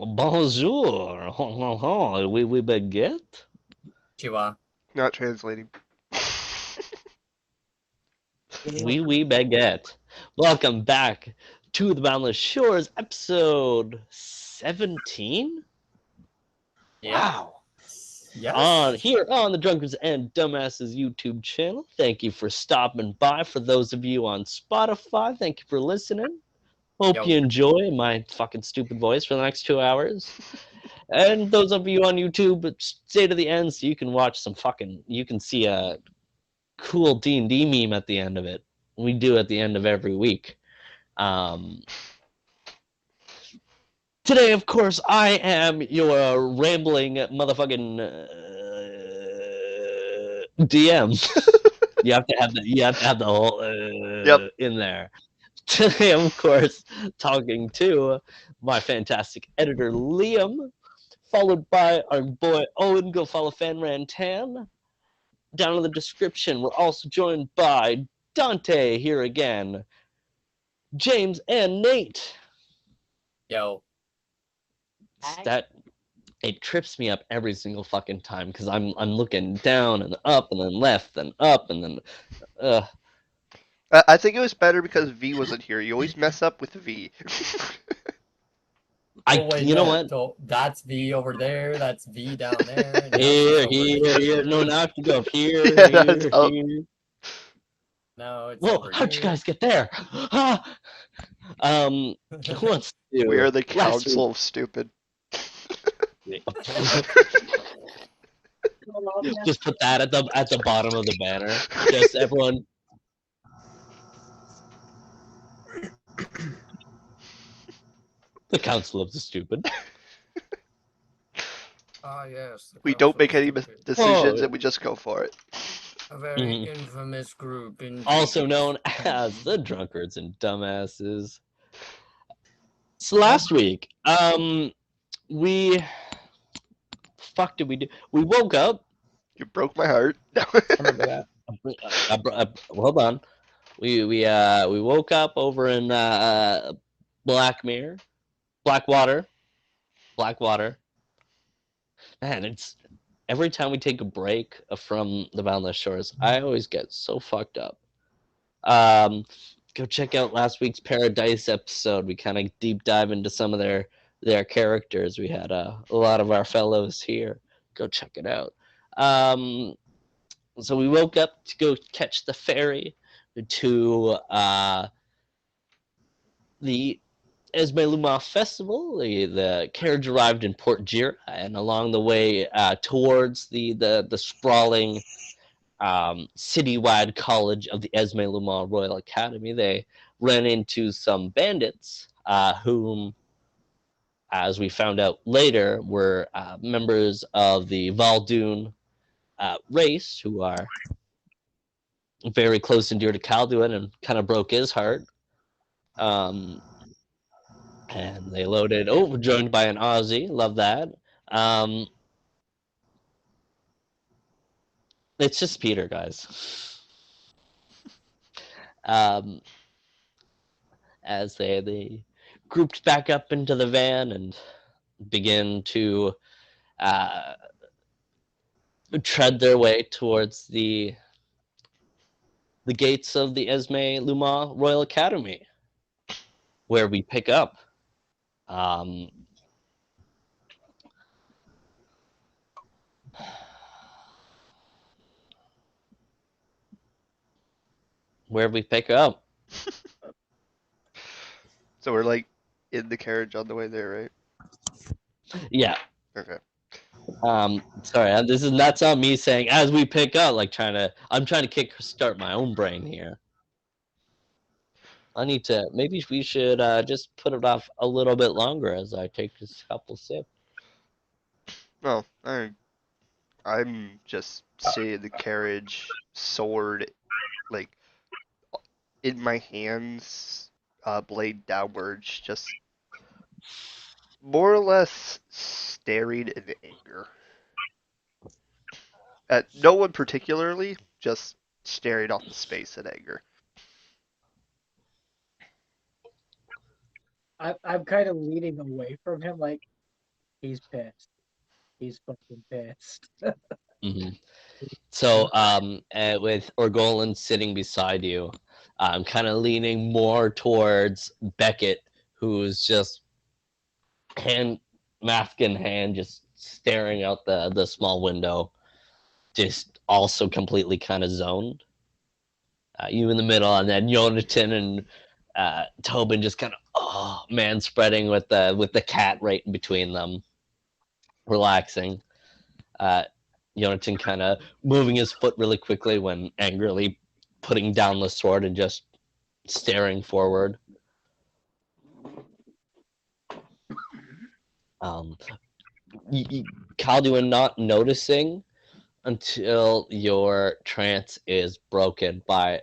Bonjour. Oui, baguette. Chihuahua. Not translating. Oui, baguette. Welcome back to the Boundless Shores, episode 17. Yeah. Wow. On Yes. here on the Drunkards and Dumbasses YouTube channel. Thank you for stopping by. For those of you on Spotify, thank you for listening. Hope you Yo. enjoy my fucking stupid voice for the next 2 hours. And those of you on YouTube, stay to the end so you can watch you can see a cool D&D meme at the end of it. We do at the end of every week. Today, of course, I am your rambling motherfucking DM. You have to have the whole Yep. in there. Today, of course, talking to my fantastic editor Liam, followed by our boy Owen. Go follow FanRantan. Down in the description, we're also joined by Dante here again, James and Nate. Yo. That it trips me up every single fucking time because I'm looking down and up and then left and up and then I think it was better because V wasn't here. You always mess up with V. Oh wait, you know no. what? So that's V over there. That's V down there. And now she's Here, over here. No, here. now I have to go up here, Yeah, that's here, up. here. Now it's Whoa, over how'd you here. guys get there? Ah! Who wants to We do are the last week? council of stupid. Just put that at the bottom of the banner. Just everyone. The Council of the Stupid. Ah yes. The We don't council make is any stupid. decisions Whoa. and we just go for it. A very infamous group indeed. Also known as the Drunkards and Dumbasses. So last week, we fuck did we do? We woke up. You broke my heart. I remember that. Hold on. We woke up over in Blackwater. Blackwater. Man, it's every time we take a break from the Boundless Shores, I always get so fucked up. Go check out last week's Paradise episode. We kind of deep dive into some of their characters. We had a lot of our fellows here. Go check it out. So we woke up to go catch the ferry to the Esme Lumón Festival. The carriage arrived in Port Jira, and along the way towards the sprawling citywide college of the Esme Lumón Royal Academy, they ran into some bandits, whom, as we found out later, were members of the Valdoon race, who are very close and dear to Calduin and kind of broke his heart. Um, and they loaded. Oh, we're joined by an Aussie. Love that. Um, it's just Peter, guys. Um, as they grouped back up into the van and begin to uh, tread their way towards the gates of the Esme Lumón Royal Academy, where we pick up. Um, where we pick up. So we're like in the carriage on the way there, right? Yeah. Okay. Sorry, this is not on me saying as we pick up, like I'm trying to kick start my own brain here. Maybe we should just put it off a little bit longer as I take this couple sips. Well, I'm just sitting in the carriage, sword like in my hands, blade downwards, just more or less staring in anger. At no one particularly, just staring off the space in anger. I'm kind of leaning away from him, like He's pissed. He's fucking pissed. hmm So, with Orgolan sitting beside you, kind of leaning more towards Beckett, who's just mask in hand, just staring out the small window, just also completely kind of zoned. You in the middle, and then Jonathan and Tobin just kind of man spreading with the cat right in between them, relaxing. Jonathan kind of moving his foot really quickly when angrily putting down the sword and just staring forward. Um, Calduin not noticing until your trance is broken by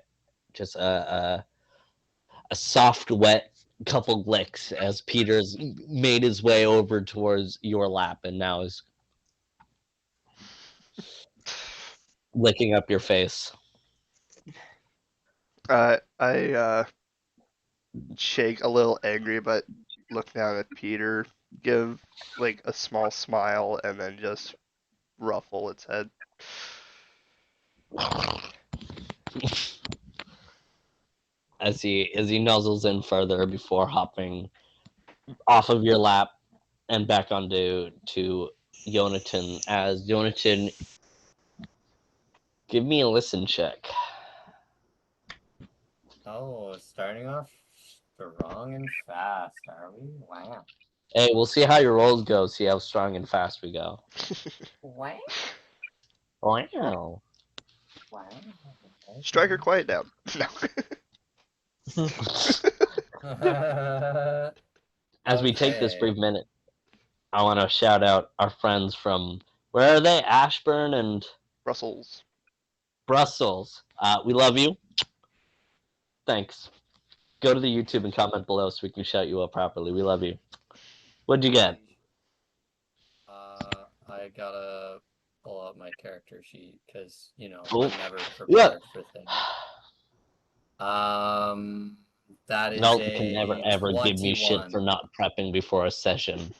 just a soft, wet couple licks as Peter's made his way over towards your lap and now is licking up your face. I shake a little angry, but look down at Peter, give like a small smile, and then just ruffle its head. As he nuzzles in further before hopping off of your lap and back onto Jonathan. As Jonathan, give me a listen check. Oh, starting off strong and fast, are we? Wow. Hey, we'll see how your rolls go. See how strong and fast we go. Wow. Wow. Wow. Striker, quiet down. No. As we take this Okay. brief minute, I want to shout out our friends from, where are they? Ashburn and Brussels. Brussels. We love you. Thanks. Go to the YouTube and comment below so we can shout you out properly. We love you. What'd you get? I gotta pull out my character sheet because Oh. I'm never Yeah. prepared for things. That is No, a can never ever give me shit 21. for not prepping before a session.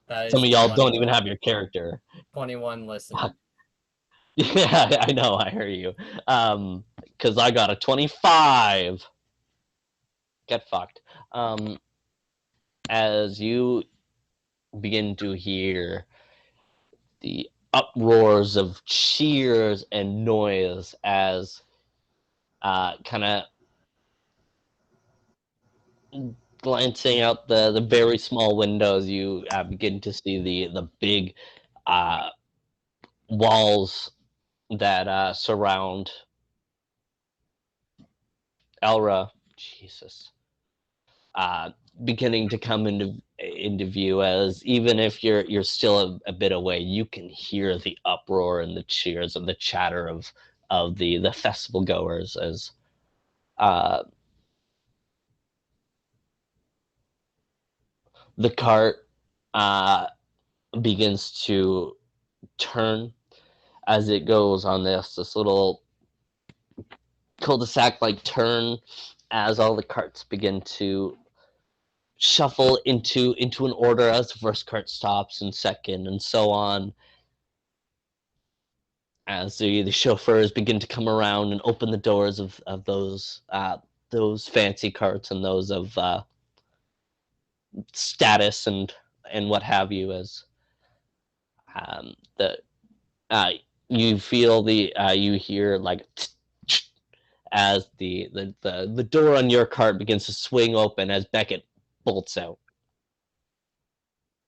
That Some is of y'all don't 21. even have your character. 21 listening. Yeah, I know, I hear you. Because I got a 25. Get fucked. As you begin to hear the uproars of cheers and noise as kind of glancing out the very small windows, you begin to see the big uh, walls that surround Elra. Jesus. Uh, beginning to come into view, as even if you're still a bit away, you can hear the uproar and the cheers and the chatter of the festival goers as the cart begins to turn as it goes on this little cul-de-sac like turn, as all the carts begin to shuffle into an order as the first cart stops and second and so on, as the chauffeurs begin to come around and open the doors of those fancy carts and those of status and what have you, as the you feel you hear like as the door on your cart begins to swing open as Beckett bolts out.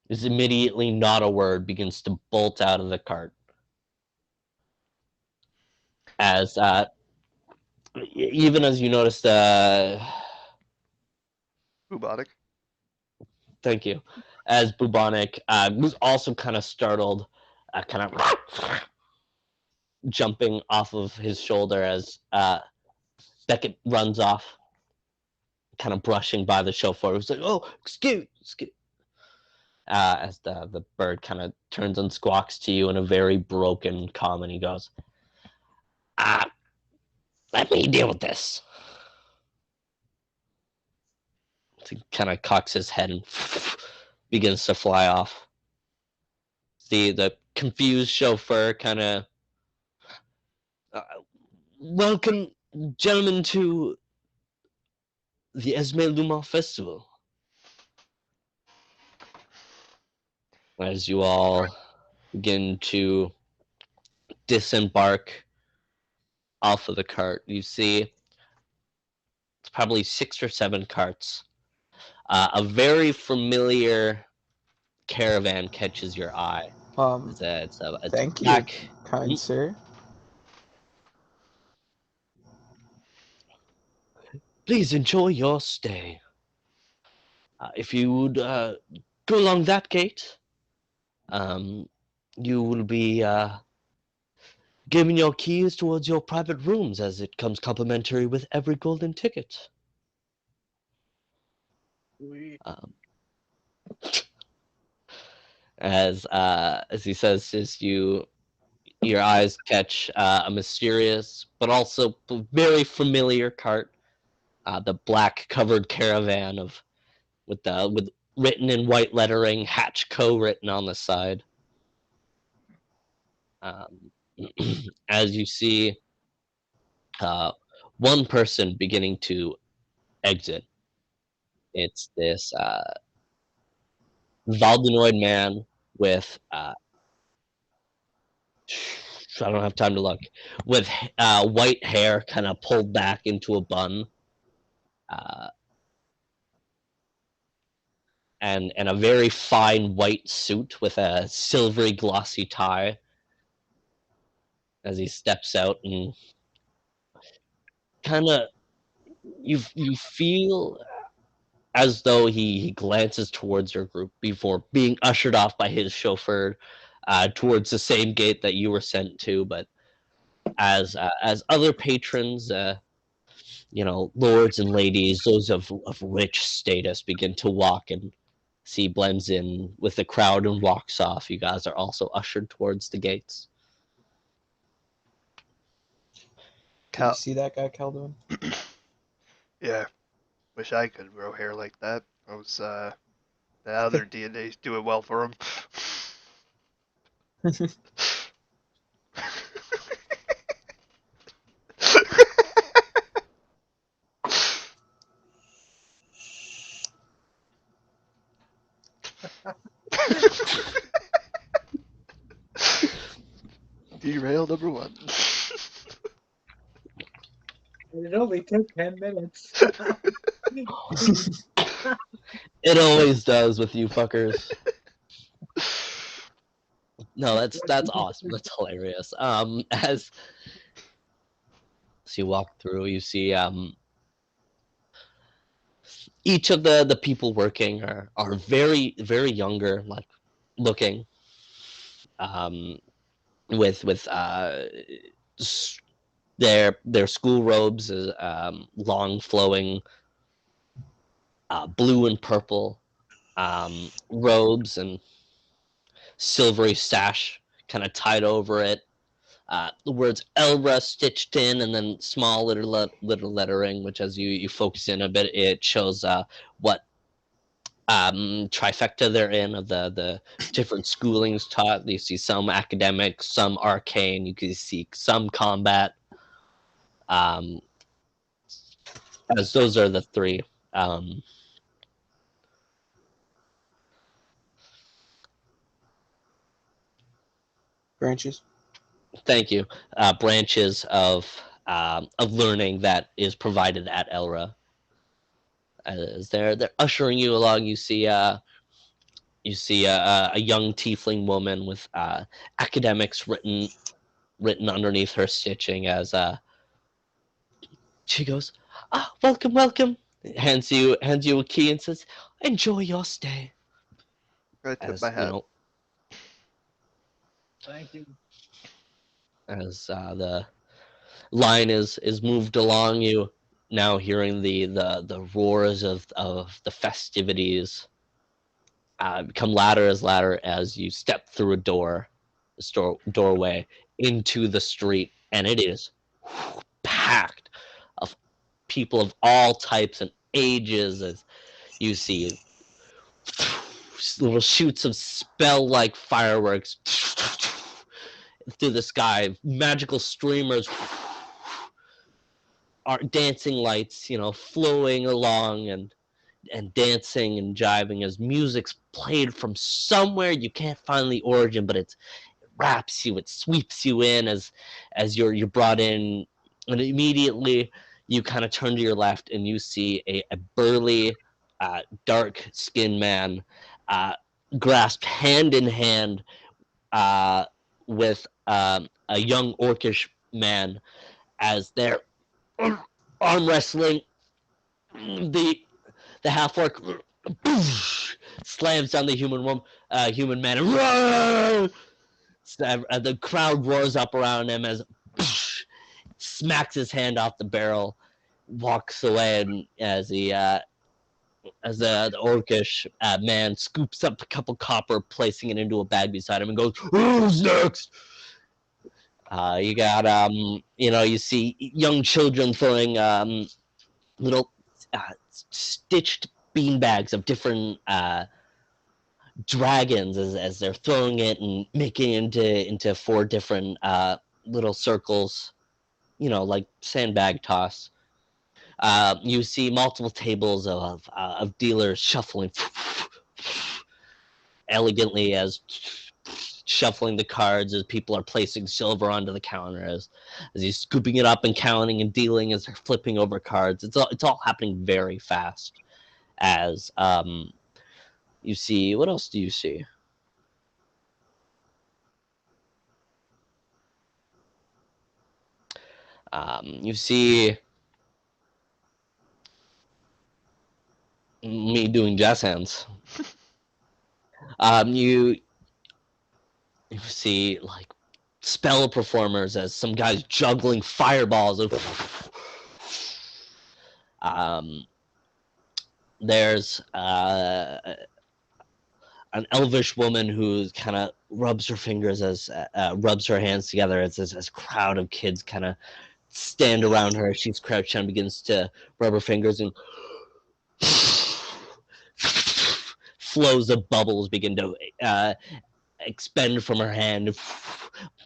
Is immediately not a word begins to bolt out of the cart as even as you notice Bubonic. thank you, as Bubonic was also kind of startled, kind of jumping off of his shoulder as Beckett runs off, kind of brushing by the chauffeur who's like, oh, excuse. As the bird kind of turns and squawks to you in a very broken calm, and he goes, let me deal with this. So he kind of cocks his head and begins to fly off. The confused chauffeur kind of welcome, gentlemen, to the Esme Lumón Festival. As you all begin to disembark off of the cart, you see it's probably 6 or 7 carts. A very familiar caravan catches your eye. It's a Thank you, black. kind sir. Please enjoy your stay. If you would go along that gate, you will be given your keys towards your private rooms, as it comes complimentary with every golden ticket. Um, as he says this, your eyes catch a mysterious but also very familiar cart, the black covered caravan with written in white lettering Hatch Co. written on the side. As you see one person beginning to exit, it's this Valdenoid man with I don't have time to look, with white hair kind of pulled back into a bun, uh, and a very fine white suit with a silvery glossy tie. As he steps out, and kind of you feel as though he glances towards your group before being ushered off by his chauffeur towards the same gate that you were sent to. But as other patrons, lords and ladies, those of rich status, begin to walk, and he blends in with the crowd and walks off, you guys are also ushered towards the gates. Did you see that guy, Calvin? Yeah. Wish I could grow hair like that. I was the other DNA's doing well for him. Derail number 1. It only took 10 minutes. It always does with you fuckers. No, that's awesome. That's hilarious. As you walk through, you see each of the people working are very very younger, like looking, with their school robes, long flowing blue and purple robes, and silvery sash kind of tied over it. The words Elra stitched in, and then small little lettering, which as you focus in a bit, it shows what trifecta they're in, of the different schoolings taught. You see some academic, some arcane. You can see some combat. As those are the 3. Branches. Thank you. Branches of learning that is provided at Elra. As they're ushering you along, you see a young tiefling woman with academics written underneath her stitching. As she goes, welcome, welcome. Hands you a key and says, enjoy your stay. I tip As my hat. Thank you. As the line is moved along, you now hearing the roars of the festivities become louder as you step through a doorway into the street, and it is packed of people of all types and ages. As you see little shoots of spell-like fireworks through the sky, magical streamers, dancing lights, flowing along and dancing and jiving as music's played from somewhere you can't find the origin, but it wraps you, it sweeps you in as you're brought in, and immediately you kind of turn to your left and you see a burly, dark-skinned man grasped hand in hand with a young orcish man as they're arm wrestling. The half orc slams down the human man, and the crowd roars up around him as smacks his hand off the barrel, walks away, and as the orcish man scoops up a couple copper, placing it into a bag beside him, and goes, "Who's next?" You got you see young children throwing little stitched beanbags of different dragons as they're throwing it and making it into 4 different little circles, like sandbag toss. You see multiple tables of dealers shuffling elegantly as shuffling the cards as people are placing silver onto the counter as he's scooping it up and counting and dealing as they're flipping over cards. It's all happening very fast. As you see, what else do you see? You see me doing jazz hands. You see like spell performers as some guys juggling fireballs. There's an elvish woman who kind of rubs her fingers as rubs her hands together as a crowd of kids kind of stand around her. She's crouched and begins to rub her fingers, and flows of bubbles begin to expend from her hand,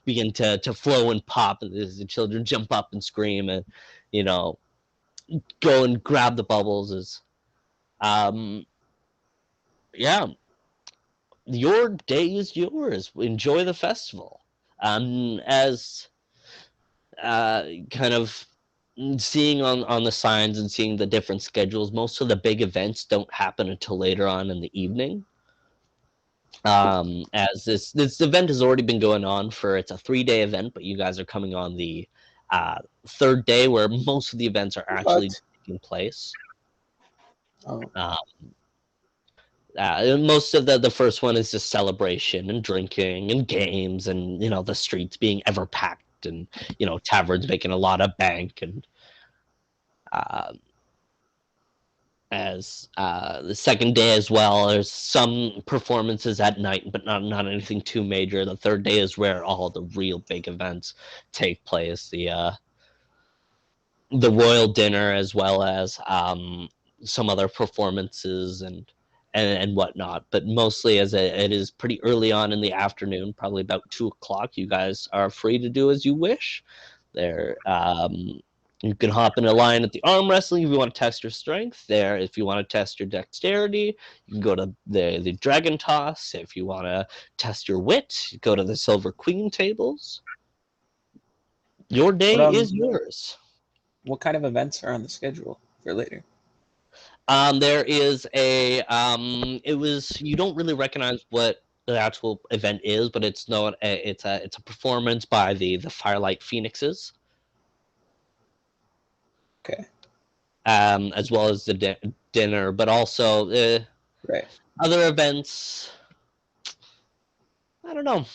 begin to flow and pop as the children jump up and scream and go and grab the bubbles. As yeah, your day is yours. Enjoy the festival. As kind of seeing on the signs and seeing the different schedules, most of the big events don't happen until later on in the evening. As this event has already been going on it's a 3-day event, but you guys are coming on the 3rd day where most of the events are actually taking place. Oh. Most of the first one is just celebration and drinking and games and the streets being ever packed and taverns making a lot of bank, and as the 2nd day as well, there's some performances at night, but not anything too major. The 3rd day is where all the real big events take place. The royal dinner, as well as some other performances and whatnot, but mostly as it is pretty early on in the afternoon, probably about 2 o'clock. You guys are free to do as you wish. There, you can hop in a line at the arm wrestling if you want to test your strength. There, if you want to test your dexterity, you can go to the dragon toss. If you want to test your wit, you go to the silver queen tables. Your day is yours. What kind of events are on the schedule for later? There is you don't really recognize what the actual event is, but it's a performance by the Firelight Phoenixes. Okay. As well as the dinner, but also Right. other events. I don't know.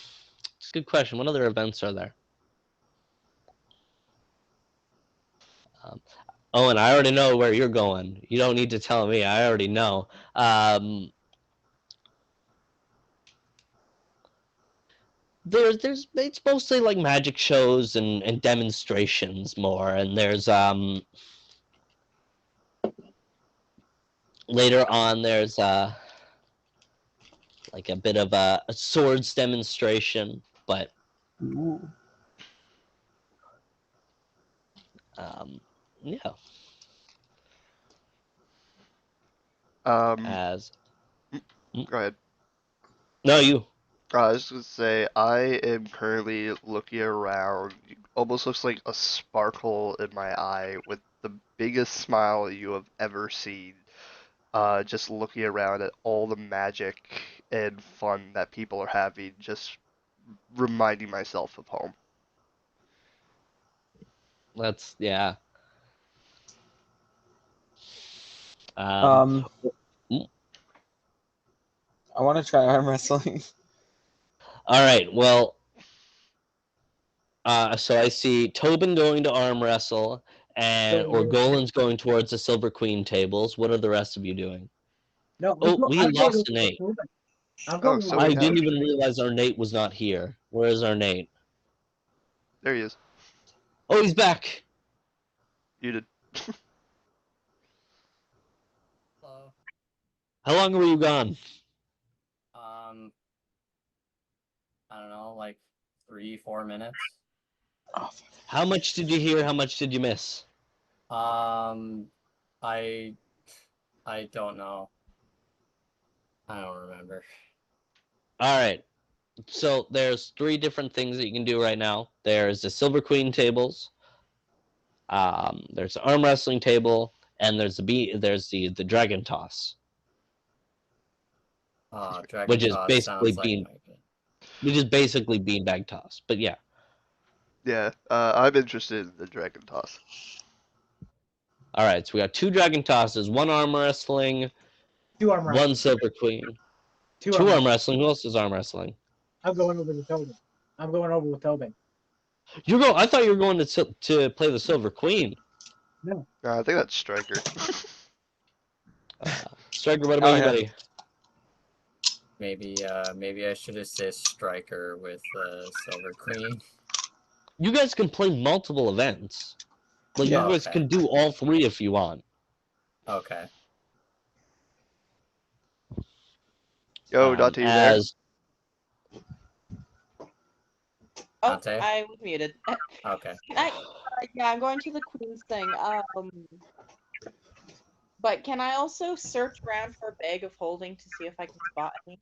It's a good question. What other events are there? Owen, I already know where you're going. You don't need to tell me. I already know. There's it's mostly like magic shows and demonstrations more, and there's later on there's like a bit of a swords demonstration, but Ooh. yeah, Um, as go ahead. no, you. I was gonna say I am currently looking around. It almost looks like a sparkle in my eye with the biggest smile you have ever seen. Just looking around at all the magic and fun that people are having, just reminding myself of home. Let's yeah. Um, mm, I want to try arm wrestling. all right. Well, so I see Tobin going to arm wrestle, and So, Orgolan's going towards the Silver Queen tables. What are the rest of you doing? no, Oh, we I'm going lost over an with Nate. Tobin. I'm Oh, going so over I we with have. didn't Tobin. even realize our Nate was not here. Where is our Nate? There he is. Oh, he's back. You did. Hello. How long were you gone? I don't know, like 3-4 minutes. Oh, How much did you hear? How much did you miss? I don't know. I don't remember. All right. So there's 3 different things that you can do right now. There's the Silver Queen tables. There's the arm wrestling table, and there's the dragon toss, Dragon which is Toss basically sounds like my good. beanbag toss. But yeah. Yeah, I'm interested in the Dragon Toss. All right. So we got 2 dragon tosses, 1 arm wrestling, 2 arm 1 wrestling. Silver Queen, 2 2 arm arm wrestling. wrestling. Who else is arm wrestling? I'm going over with Tobin. I'm going over with Tobin. I thought you were going to play the Silver Queen. No. I think that's Striker. Striker, what Oh, about you, yeah. buddy? Maybe I should assist Striker with Silver Queen. You guys can play multiple events. Like Yeah. you guys Okay. can do all 3 if you want. Okay. Yo, Dante, you there? As Oh, Dante? I was muted. Okay. Yeah, I'm going to the Queens thing. But can I also search around for a bag of holding to see if I can spot any?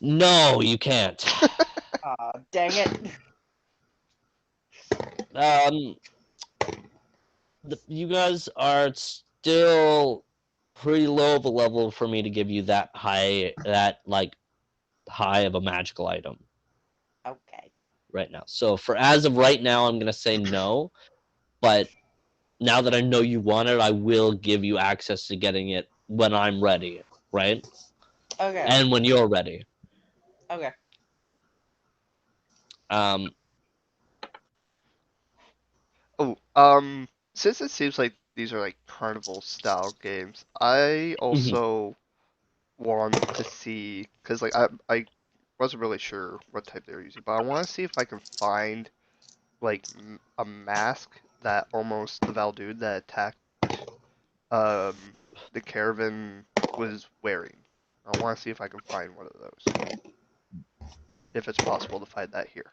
no, you can't. Dang it. Um, you guys are still pretty low of a level for me to give you that high of a magical item Okay. right now. So for as of right now, I'm gonna say no. But now that I know you want it, I will give you access to getting it when I'm ready, right? Okay. And when you're ready. Okay. Um, Oh, since it seems like these are like carnival style games, I also want to see, because like I wasn't really sure what type they were using, but I want to see if I can find like a mask that almost the Valdude that attacked um the caravan was wearing. I want to see if I can find one of those. If it's possible to find that here.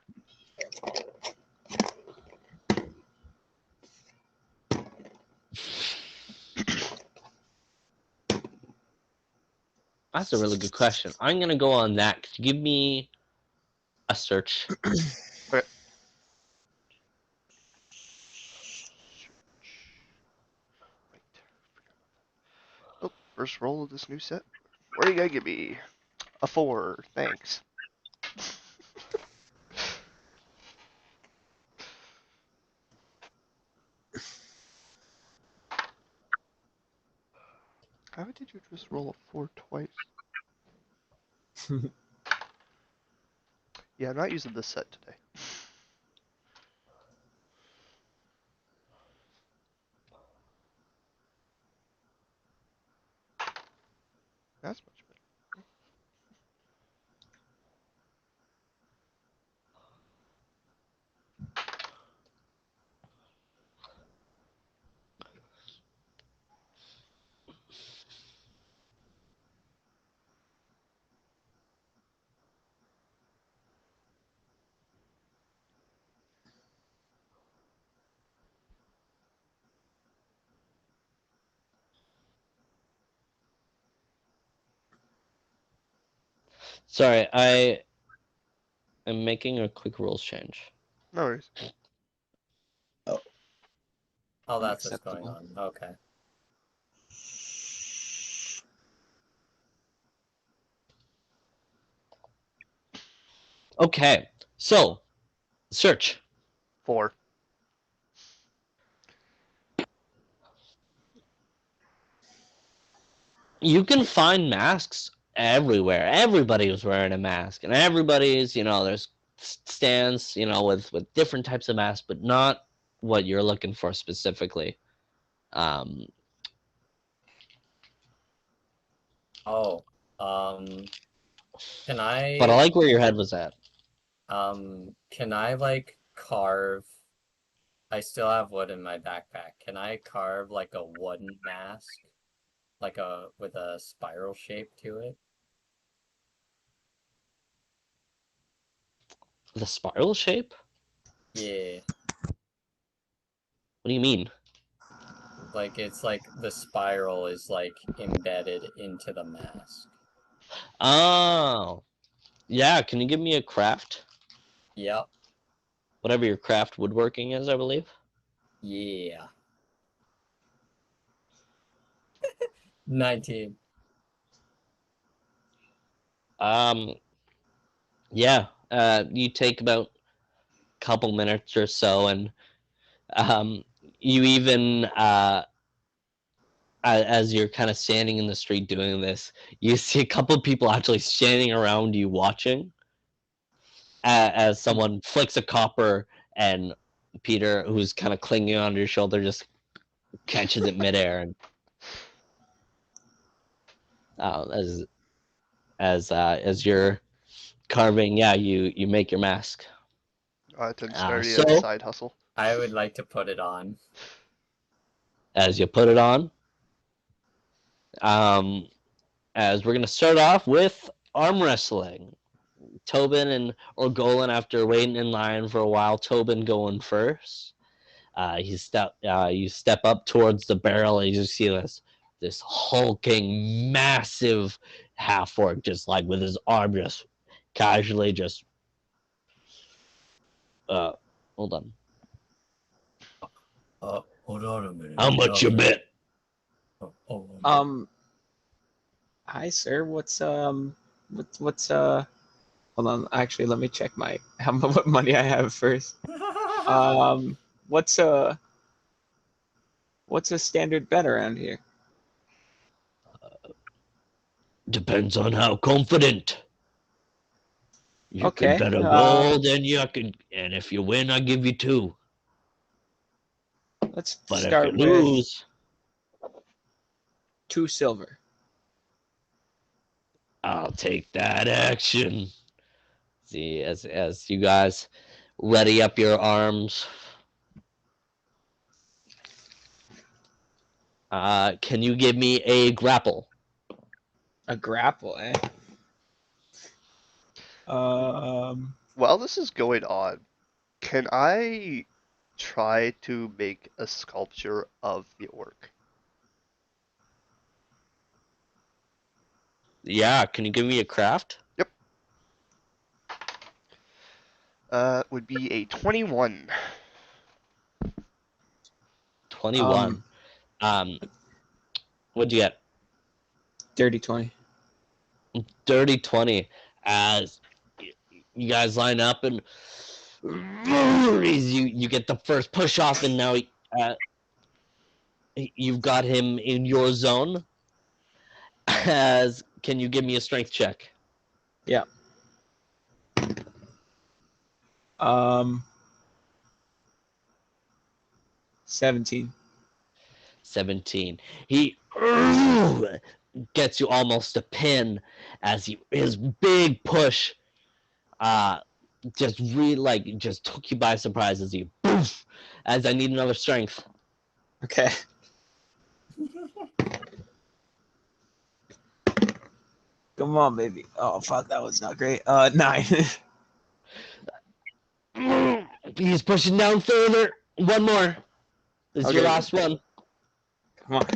that's a really good question. I'm gonna go on that. Could you give me a search? Okay. Right. Oh, first roll of this new set. What are you gonna give me? A 4, thanks. How did you just roll a 4 twice? Yeah, I'm not using this set today. That's much better. Sorry, I am making a quick rules change. No worries. Oh, that's what's going Unacceptable. on. Okay. Okay, so search. 4. You can find masks everywhere. Everybody was wearing a mask, and everybody's, there's stands, with different types of masks, but not what you're looking for specifically. Um, Oh, can but I I like where your head was at. like carve? I still have wood in my backpack. Can I carve like a wooden mask, like with a spiral shape to it? The spiral shape? Yeah, What do you mean? like it's like the spiral is like embedded into the mask. Oh, yeah. Can you give me a craft? Yep. Whatever your craft woodworking is, I believe. Yeah. 19. Yeah. You take about a couple minutes or so, and you even as you're kind of standing in the street doing this, you see a couple people actually standing around you watching as someone flicks a copper, and Peter, who's kind of clinging onto your shoulder, just catches it midair, and as you're carving, yeah, you make your mask. It's already a So side hustle. I would like to put it on. as you put it on, um, as we're gonna start off with arm wrestling. Tobin and Orgolan, after waiting in line for a while, Tobin going first. You step up towards the barrel, and you see this hulking, massive half orc, just like with his arm just casually just. Hold on. Hold on a minute. How much you bet? Oh, Hi sir, what's hold on, actually let me check what money I have first. Um what's a standard bet around here? Depends on how confident. You can Okay. bet a gold, and if you win, I give you 2. Let's But if you start with lose, 2 silver. I'll take that action. See, as you guys ready up your arms, can you give me a grapple? A grapple, eh? While this is going on, can I try to make a sculpture of the orc? Yeah, can you give me a craft? Yep. Would be a 21. 21. What'd you get? Dirty 20. Dirty 20. As you guys line up, and you get the first push off, and now you've got him in your zone. As can you give me a strength check? Yeah. 17. 17. He gets you almost a pin as his big push just took you by surprise as you poof, as I need another strength. Okay. Come on, baby. Oh fuck, that was not great. 9. He's pushing down further. One more. This is your Okay. last one. Come on.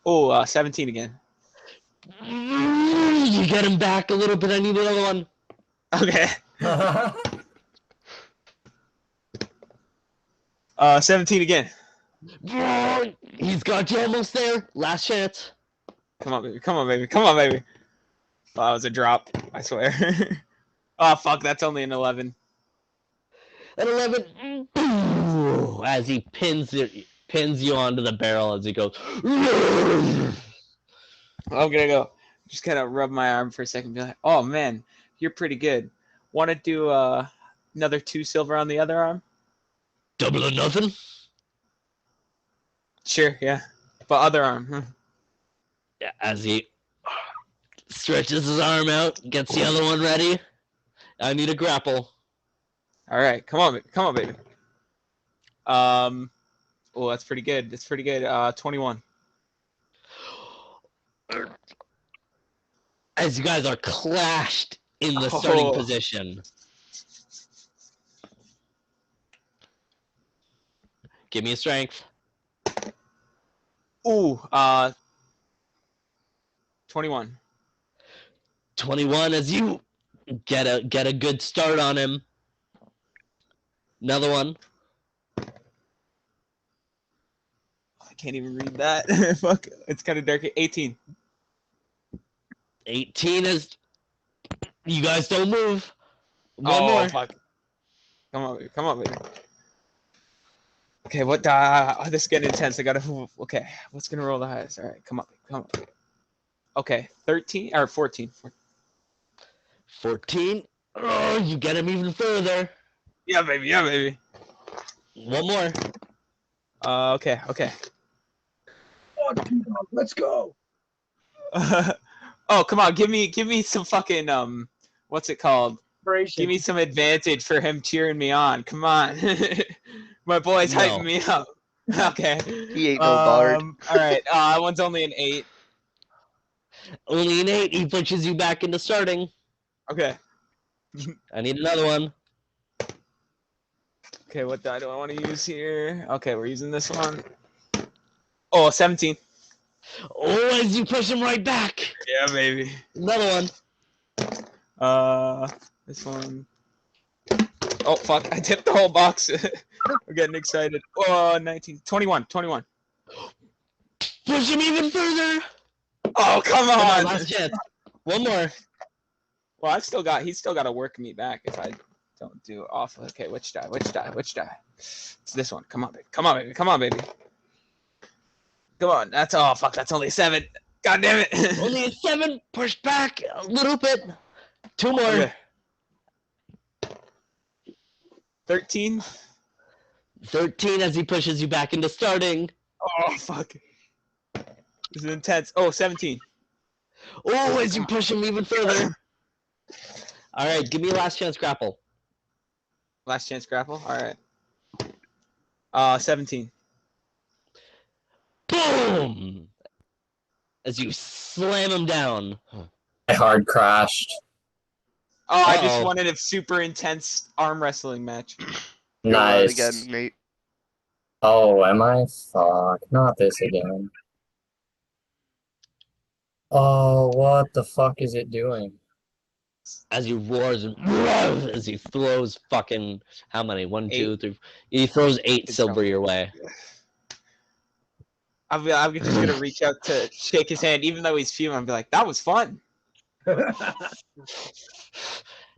Oh, 17 again. You get him back a little bit. I need another one. Okay. 17 again. He's got you almost there. Last chance. Come on, baby. Come on, baby. Come on, baby. Oh, that was a drop. I swear. Oh, fuck. That's only an 11. At 11, as he pins you onto the barrel as he goes. I'm gonna go. Just kind of rub my arm for a second. Be like, oh man, you're pretty good. Want to do another 2 silver on the other arm? Double or nothing. Sure, yeah. But other arm. Yeah, as he stretches his arm out, gets the other one ready. I need a grapple. All right, come on, come on, baby. Oh, that's pretty good. That's pretty good. 21. As you guys are clashed in the starting Oh. position. Give me a strength. Ooh, 21. 21 as you get a good start on him. Another one. I can't even read that. Fuck, it's kind of dark. 18. 18 is. You guys don't move. One Oh, more. fuck. Come on, baby. Come on, baby. Okay, what? This is getting intense. I gotta. Okay, what's gonna roll the highest? All right, come on, come on. Okay, 13 or 14. 14. Oh, you get him even further. Yeah, baby. Yeah, baby. One more. Okay, okay. Let's go. Oh, come on, give me some fucking what's it called? Give me some advantage for him cheering me on. Come on. My boy's No. hyping me up. Okay. He ain't no bard. All right. That one's only an 8. Only an 8. He pushes you back into starting. Okay. I need another one. Okay, what die do I want to use here? Okay, we're using this one. Oh, 17. Oh, as you push him right back. Yeah, baby. Another one. This one. Oh, fuck. I tipped the whole box. We're getting excited. Oh, 19. 21. 21. Push him even further. Oh, come Come on, on. last chance. One more. Well, he's still got to work me back if I don't do off. Okay, which die? Which die? Which die? It's this one. Come on, baby. Come on, baby. Come on, baby. Come on. That's oh fuck. That's only 7. God damn it. Only a 7. Push back a little bit. 2 more. Okay. 13. 13 as he pushes you back into starting. Oh fuck. This is intense. Oh, 17. Oh, as you push him even further. All right, give me a last chance grapple. Last chance grapple. All right. 17. Boom! As you slam him down. I hard crashed. Oh, I just Uh-oh. wanted a super intense arm wrestling match. Go at it Nice. again, Nate. Oh, am I? Fuck, not this again. Oh, what the fuck is it doing? As he roars and as he throws fucking how many? 1, 2, 8. 3. He throws 8 It's silver going. your way. I'm just gonna reach out to shake his hand, even though he's fuming. I'll be like, "That was fun."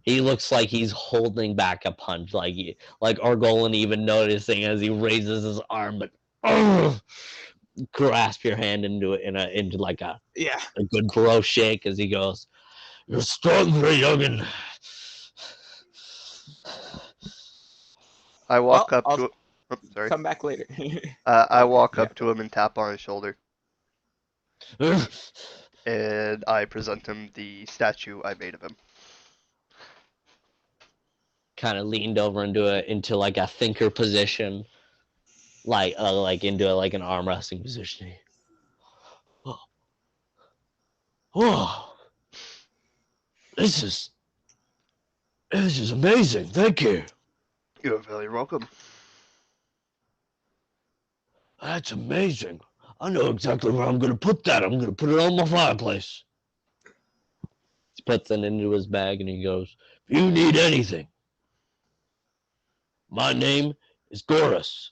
He looks like he's holding back a punch, like Argolan even noticing as he raises his arm, but grasp your hand into it into like a Yeah. good bro shake as he goes, "You're strong for a youngin." I walk Well, up I'll to. Oh, sorry. come back later. I walk Yeah. up to him and tap on his shoulder, and I present him the statue I made of him. Kind of leaned over into like a thinker position, like into like an arm wrestling position. Oh, this is amazing. Thank you. You're very welcome. That's amazing. I know exactly where I'm gonna put that. I'm gonna put it on my fireplace. puts it into his bag and he goes, "If you need anything, my name is Goris."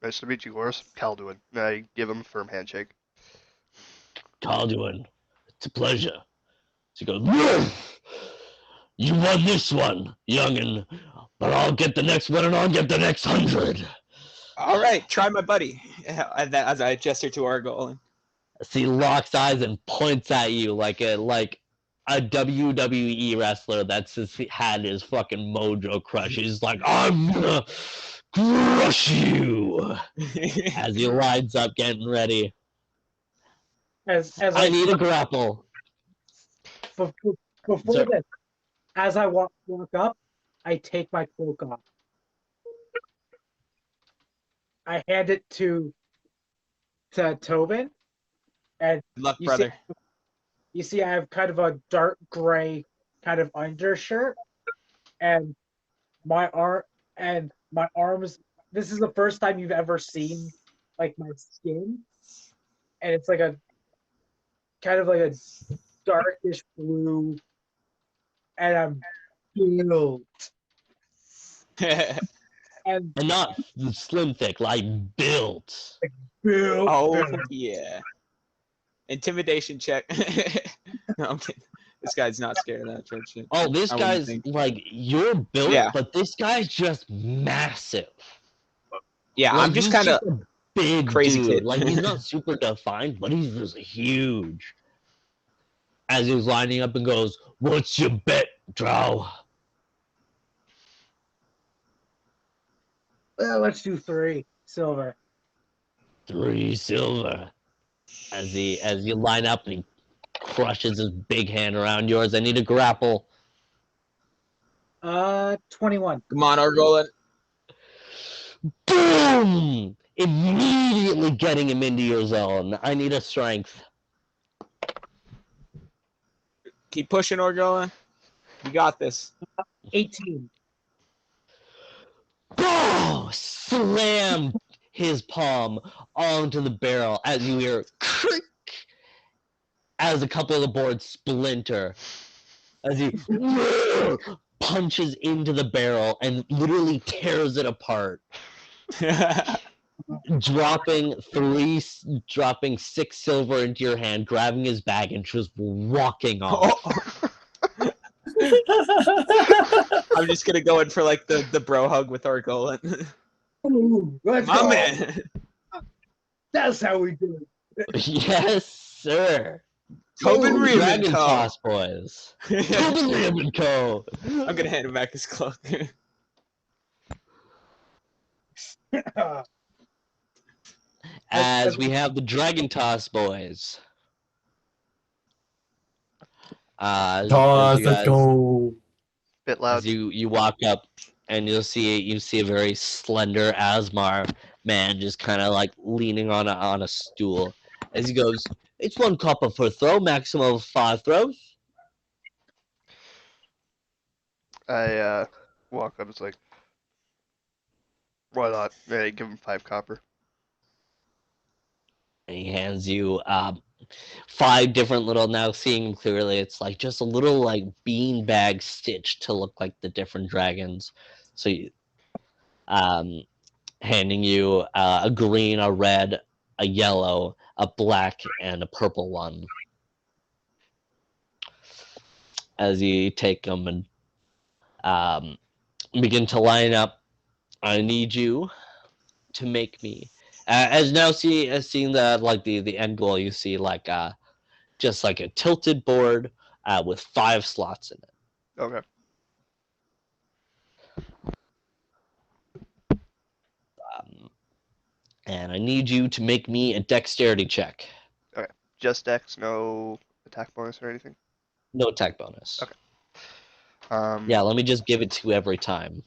Nice to meet you, Loris. Calduin. I give him a firm handshake. Calduin, it's a pleasure. She goes, "Woof! You won this one, youngin', but I'll get the next one and I'll get the next 100. All right, try my buddy. As I gesture to Argol. He locks eyes and points at you like a WWE wrestler that's just had his fucking mojo crush. He's like, "I'm gonna crush you," as he lines up getting ready. As I need a grapple. before Sir. this, as I walk up, I take my cloak off. I hand it to Tobin, and Good luck, you brother. you see I have kind of a dark gray kind of undershirt, and my arms. This is the first time you've ever seen like my skin, and it's like a kind of like a darkish blue, and I'm built. And not slim thick, like built. built. Oh yeah. Intimidation check. No, I'm kidding. This guy's not scared of that shit. Oh, this I wouldn't guy's think. like, you're built, Yeah. but this guy's just massive. Yeah, Like, I'm just he's kind of a big crazy dude. kid. Like, he's not super defined, but he's just huge. As he's lining up and goes, "What's your bet, Drow?" Well, let's do 3 silver. 3 silver. As you line up and he crushes his big hand around yours. I need a grapple. 21. Come on, Argolan. Boom! Immediately getting him into your zone. I need a strength. Keep pushing, Argolan. You got this. 18. Boom! Slam his palm onto the barrel as you hear creak as a couple of the boards splinter. As he punches into the barrel and literally tears it apart. dropping 6 silver into your hand, grabbing his bag, and just walking off. I'm just gonna go in for like the bro hug with Argolan. Ooh, let's My go. man. That's how we do it. Yes, sir. Tobin Ooh, Ream Dragon and Co. Toss boys. Tobin Ream and Co. I'm gonna hand him back his cloak. As we have the Dragon Toss boys. As Toss, you let's guys, go. Bit loud. as you walk up and you see a very slender Asmar man just kind of like leaning on a stool as he goes, "It's 1 copper per throw, maximum of 5 throws." I walk up. It's like, why not? Yeah, give him 5 copper. And he hands you 5 different little, now seeing him clearly, it's like just a little like bean bag stitched to look like the different dragons. So you, handing you a green, a red, a yellow, a black, and a purple one. As you take them and begin to line up, I need you to make me. As now seeing the end goal, you see like just like a tilted board with 5 slots in it. Okay. And I need you to make me a dexterity check. Just Dex, no attack bonus or anything. No attack bonus. Okay. Yeah, let me just give it to you every time.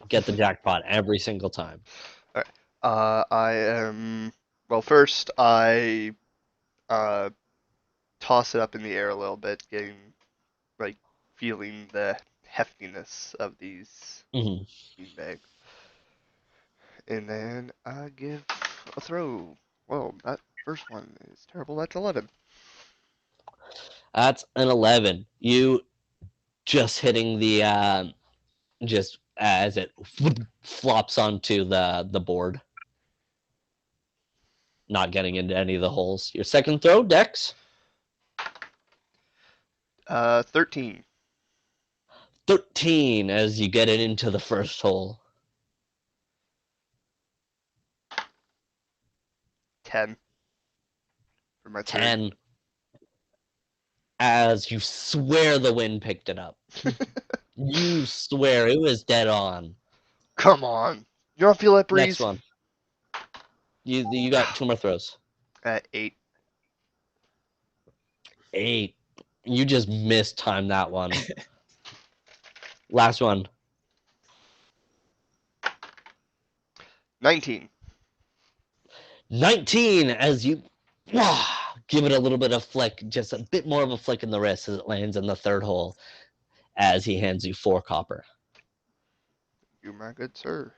Get the jackpot every single time. I am. Well, first I toss it up in the air a little bit, getting like feeling the heftiness of these Mhm. bags, and then I give a throw. Well, that first one is terrible. That's 11. That's an 11. You just hitting the just as it flops onto the board, not getting into any of the holes. Your second throw, Dex. 13. 13 as you get it into the first hole. 10 for my third. 10 as you swear the wind picked it up. You swear it was dead on. Come on. You don't feel that breeze? Next one. You got 2 more throws. 8. 8. You just mistimed that one. Last one. 19. 19 as you give it a little bit of flick, just a bit more of a flick in the wrist as it lands in the third hole as he hands you 4 copper. You, my good sir.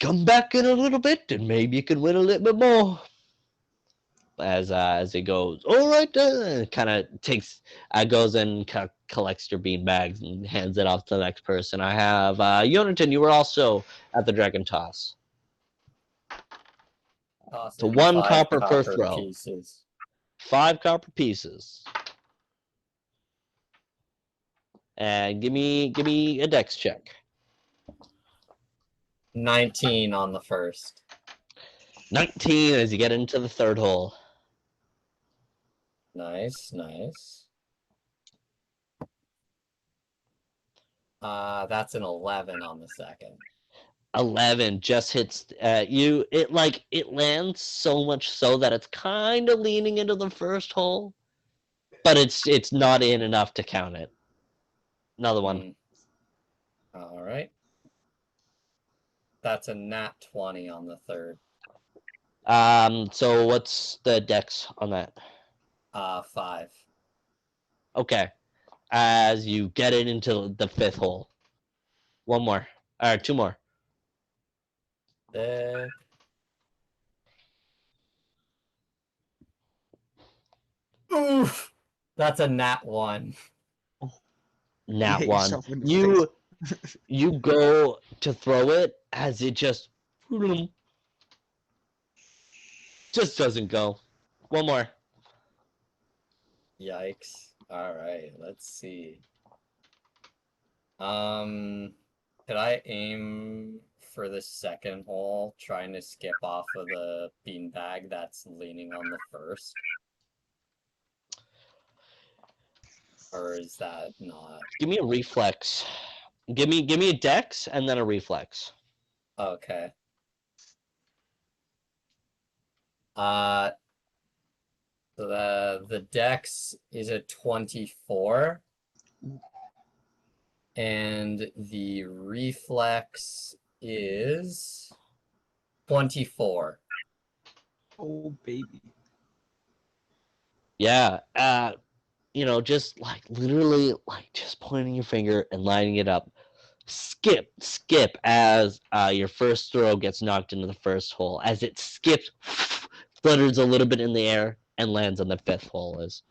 Come back in a little bit and maybe you can win a little bit more. As it goes, all right, kind of takes, goes and collects your bean bags and hands it off to the next person. I have Yonatan. You were also at the Dragon Toss. Toss So in 1 5 copper per throw. pieces. 5 copper pieces. And give me a dex check. 19 on the first. 19 as you get into the third hole. Nice, nice. That's an 11 on the second. 11 just hits you. It lands so much so that it's kind of leaning into the first hole, but it's not in enough to count it. Another one. All right. That's a nat 20 on the third. So what's the dex on that? 5. Okay. As you get it into the fifth hole. 1 more. All right, 2 more. Oof. That's a nat 1. Nat hit 1. yourself in the You go to throw it as it just doesn't go. 1 more. Yikes. All right, let's see. Could I aim for the second hole, trying to skip off of the beanbag that's leaning on the first? Or is that not? Give me a reflex. Give me a dex and then a reflex. Okay. The dex is a 24. And the reflex is 24. Oh, baby. Yeah. Just literally just pointing your finger and lining it up. Skip as your first throw gets knocked into the first hole. As it skips, flutters a little bit in the air and lands on the fifth hole. As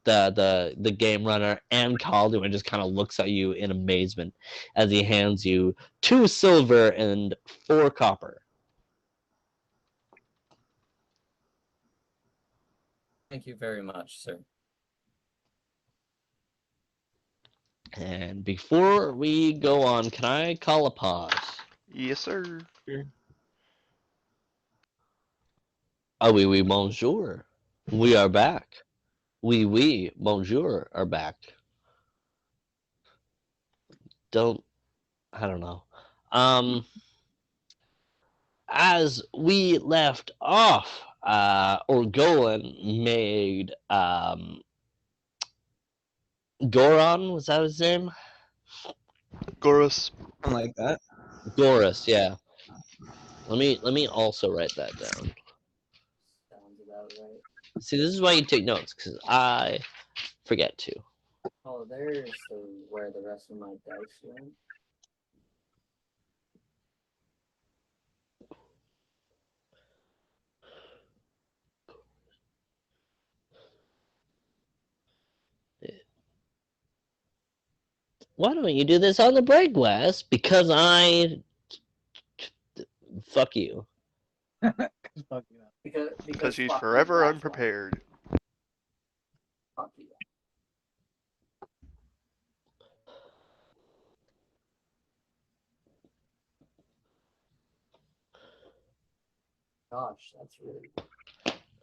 the game runner and Calduin just kind of looks at you in amazement as he hands you 2 silver and 4 copper. Thank you very much, sir. And before we go on, can I call a pause? Yes, sir. Ah oui, bonjour. We are back. Oui, bonjour are back. I don't know. As we left off, Orgolan made Goron, was that his name? Gorus. Something like that. Gorus, yeah. Let me also write that down. Sounds about right. See, this is why you take notes, because I forget to. Oh, there's where the rest of my dice went. Why don't you do this on the break, Wes? Because fuck you. Fuck you. Because he's fuck you, forever that's why. unprepared. Fuck you. Gosh, that's really.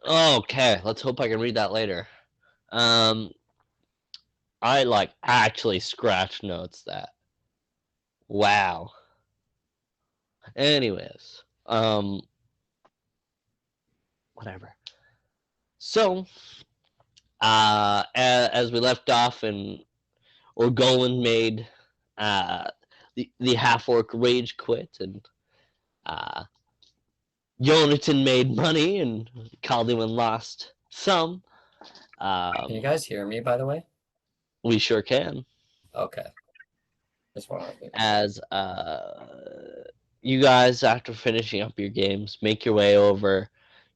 Okay, let's hope I can read that later. I like actually scratch notes that. Wow. Anyways, whatever. So, as we left off, and Orgolan made the half orc rage quit, and Jonathan made money, and Calduin lost some. Can you guys hear me, by the way? We sure can. Okay. Just want to. As you guys, after finishing up your games, make your way over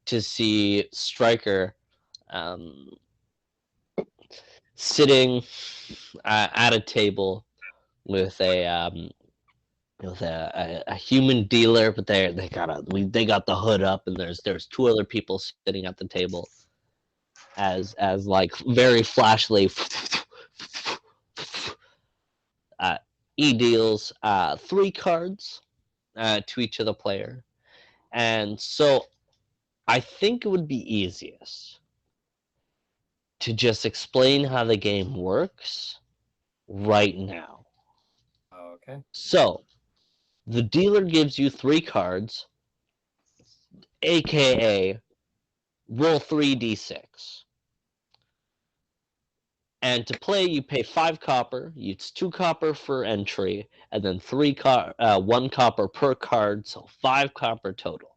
to see Stryker sitting at a table with a human dealer, but they got the hood up, and there's two other people sitting at the table as like very flashily. He deals 3 cards to each of the player, and so I think it would be easiest to just explain how the game works right now. Okay. So the dealer gives you 3 cards, aka roll 3d6. And to play, you pay 5 copper. It's 2 copper for entry, and then 1 copper per card, so 5 copper total.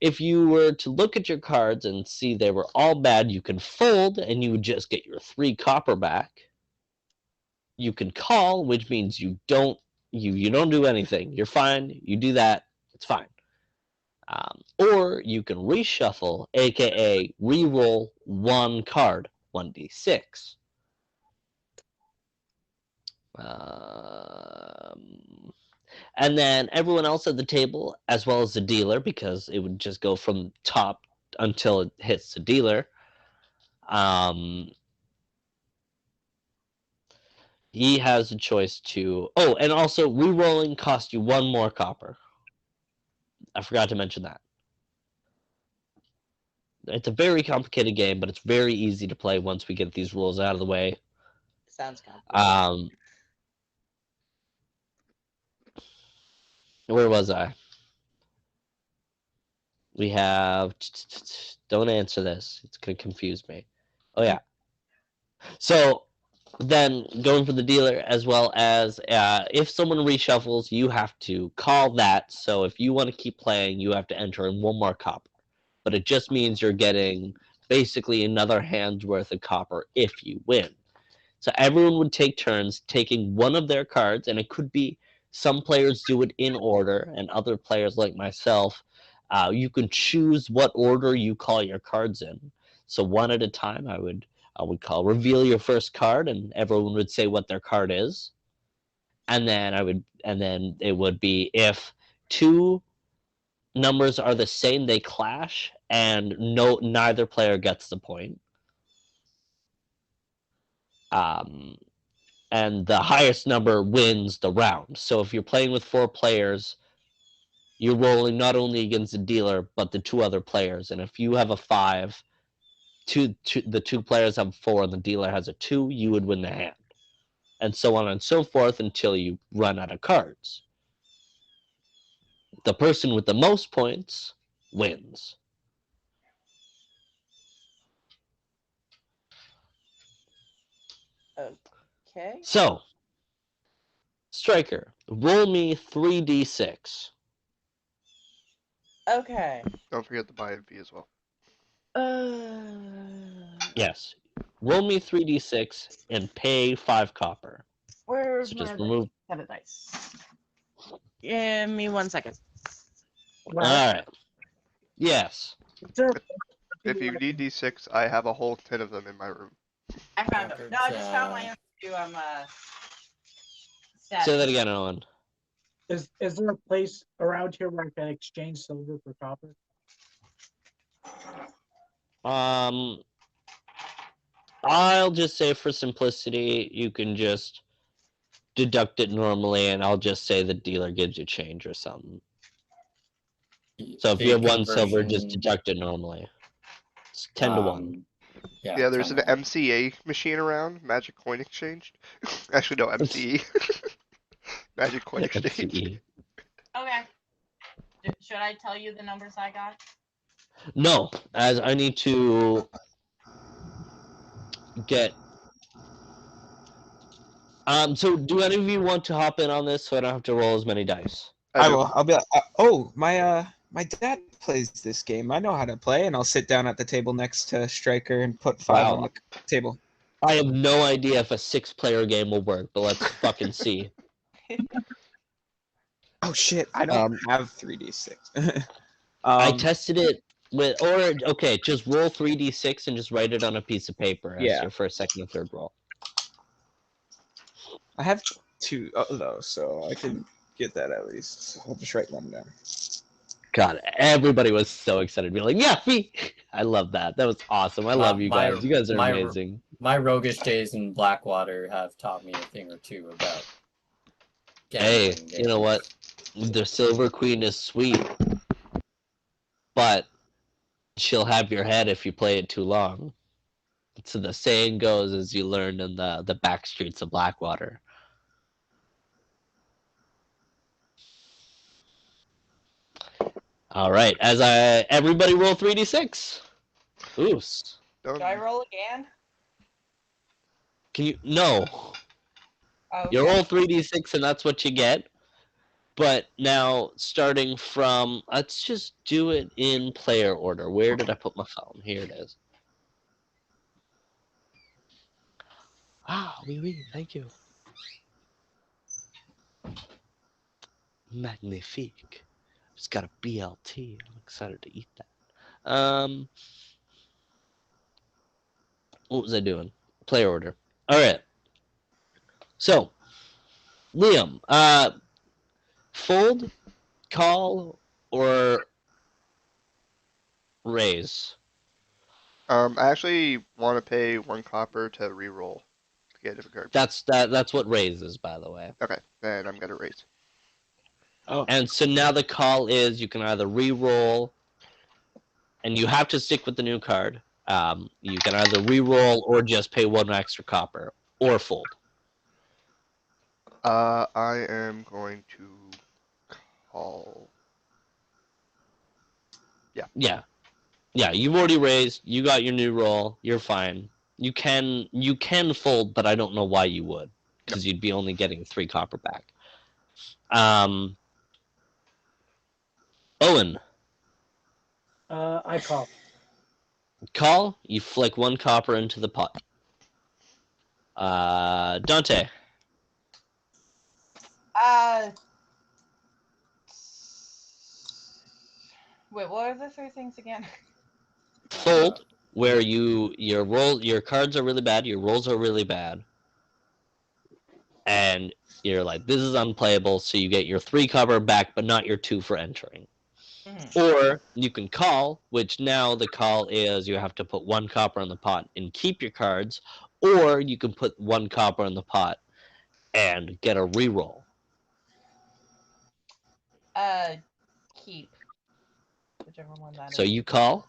If you were to look at your cards and see they were all bad, you can fold, and you would just get your 3 copper back. You can call, which means you don't do anything. You're fine. You do that, it's fine. Or you can reshuffle, aka re-roll 1 card, 1d6. And then everyone else at the table, as well as the dealer, because it would just go from top until it hits the dealer. He has a choice to. Oh, and also re-rolling costs you 1 more copper. I forgot to mention that. It's a very complicated game, but it's very easy to play once we get these rules out of the way. Sounds complicated. Where was I? We have. Don't answer this. It's going to confuse me. Oh, yeah. So then going for the dealer, as well as if someone reshuffles, you have to call that. So if you want to keep playing, you have to enter in 1 more copper. But it just means you're getting basically another hand's worth of copper if you win. So everyone would take turns taking one of their cards, and it could be some players do it in order, and other players like myself, you can choose what order you call your cards in. So one at a time, I would reveal your first card, and everyone would say what their card is, and then it would be if 2 numbers are the same, they clash, and neither player gets the point. And the highest number wins the round. So if you're playing with 4 players, you're rolling not only against the dealer, but the 2 other players. And if you have a 5, the 2 players have 4, and the dealer has a 2, you would win the hand. And so on and so forth until you run out of cards. The person with the most points wins. Okay. So, Striker, roll me 3d6. Okay. Don't forget the buy-in fee as well. Yes. Roll me 3d6 and pay 5 copper. Where's So my just remove. kind of dice? Give me 1 second. Alright. Yes. If you need D6, I have a whole 10 of them in my room. I found them. No, I just found my own too. Say that again, Owen. Is there a place around here where I can exchange silver for copper? I'll just say for simplicity, you can just deduct it normally, and I'll just say the dealer gives you change or something. So if you have one silver, just deduct it normally. It's 10 to 1. Yeah, there's 10 an to 1. MCA machine around, Magic Coin Exchange. Actually, no, MCE. Magic Coin Exchange. MCE. Okay. Should I tell you the numbers I got? No, as I need to get. So do any of you want to hop in on this so I don't have to roll as many dice? I do. will. I'll be like, oh, my dad plays this game. I know how to play, and I'll sit down at the table next to Striker and put 5 Wow. on the table. I have no idea if a 6-player game will work, but let's fucking see. Oh shit! I don't have 3d6. I tested it with, or okay, just roll 3d6 and just write it on a piece of paper as your first, second, and third roll. I have 2 though, so I can get that at least. I'll just write them down. God, everybody was so excited to be like, yeah, me. I love that. That was awesome. I love you guys. You guys are amazing. My roguish days in Blackwater have taught me a thing or two about Hey, gambling you know what? The Silver Queen is sweet, but she'll have your head if you play it too long. So the saying goes, as you learned in the back streets of Blackwater. All right, everybody roll 3d6. Oos. Do I roll again? Can you? No. Oh, You roll 3d6 and that's what you get. But now, starting from, let's just do it in player order. Where did I put my phone? Here it is. Ah, oui, thank you. Magnifique. It's got a BLT. I'm excited to eat that. What was I doing? Player order. All right. So, Liam, fold, call, or raise? I actually want to pay 1 copper to reroll to get a different card. That's what raise is, by the way. Okay, then I'm gonna raise. Oh. And so now the call is you can either re-roll, and you have to stick with the new card. You can either re-roll or just pay 1 extra copper, or fold. I am going to call. Yeah, you've already raised. You got your new roll. You're fine. You can fold, but I don't know why you would, because you'd be only getting 3 copper back. Owen. I call. Call. You flick 1 copper into the pot. Dante. Wait, what are the 3 things again? Fold, where your cards are really bad, your rolls are really bad, and you're like, this is unplayable, so you get your 3 copper back, but not your 2 for entering. Or you can call, which now the call is you have to put 1 copper in the pot and keep your cards, or you can put 1 copper in the pot and get a reroll. Keep. Whichever one that is. So you call?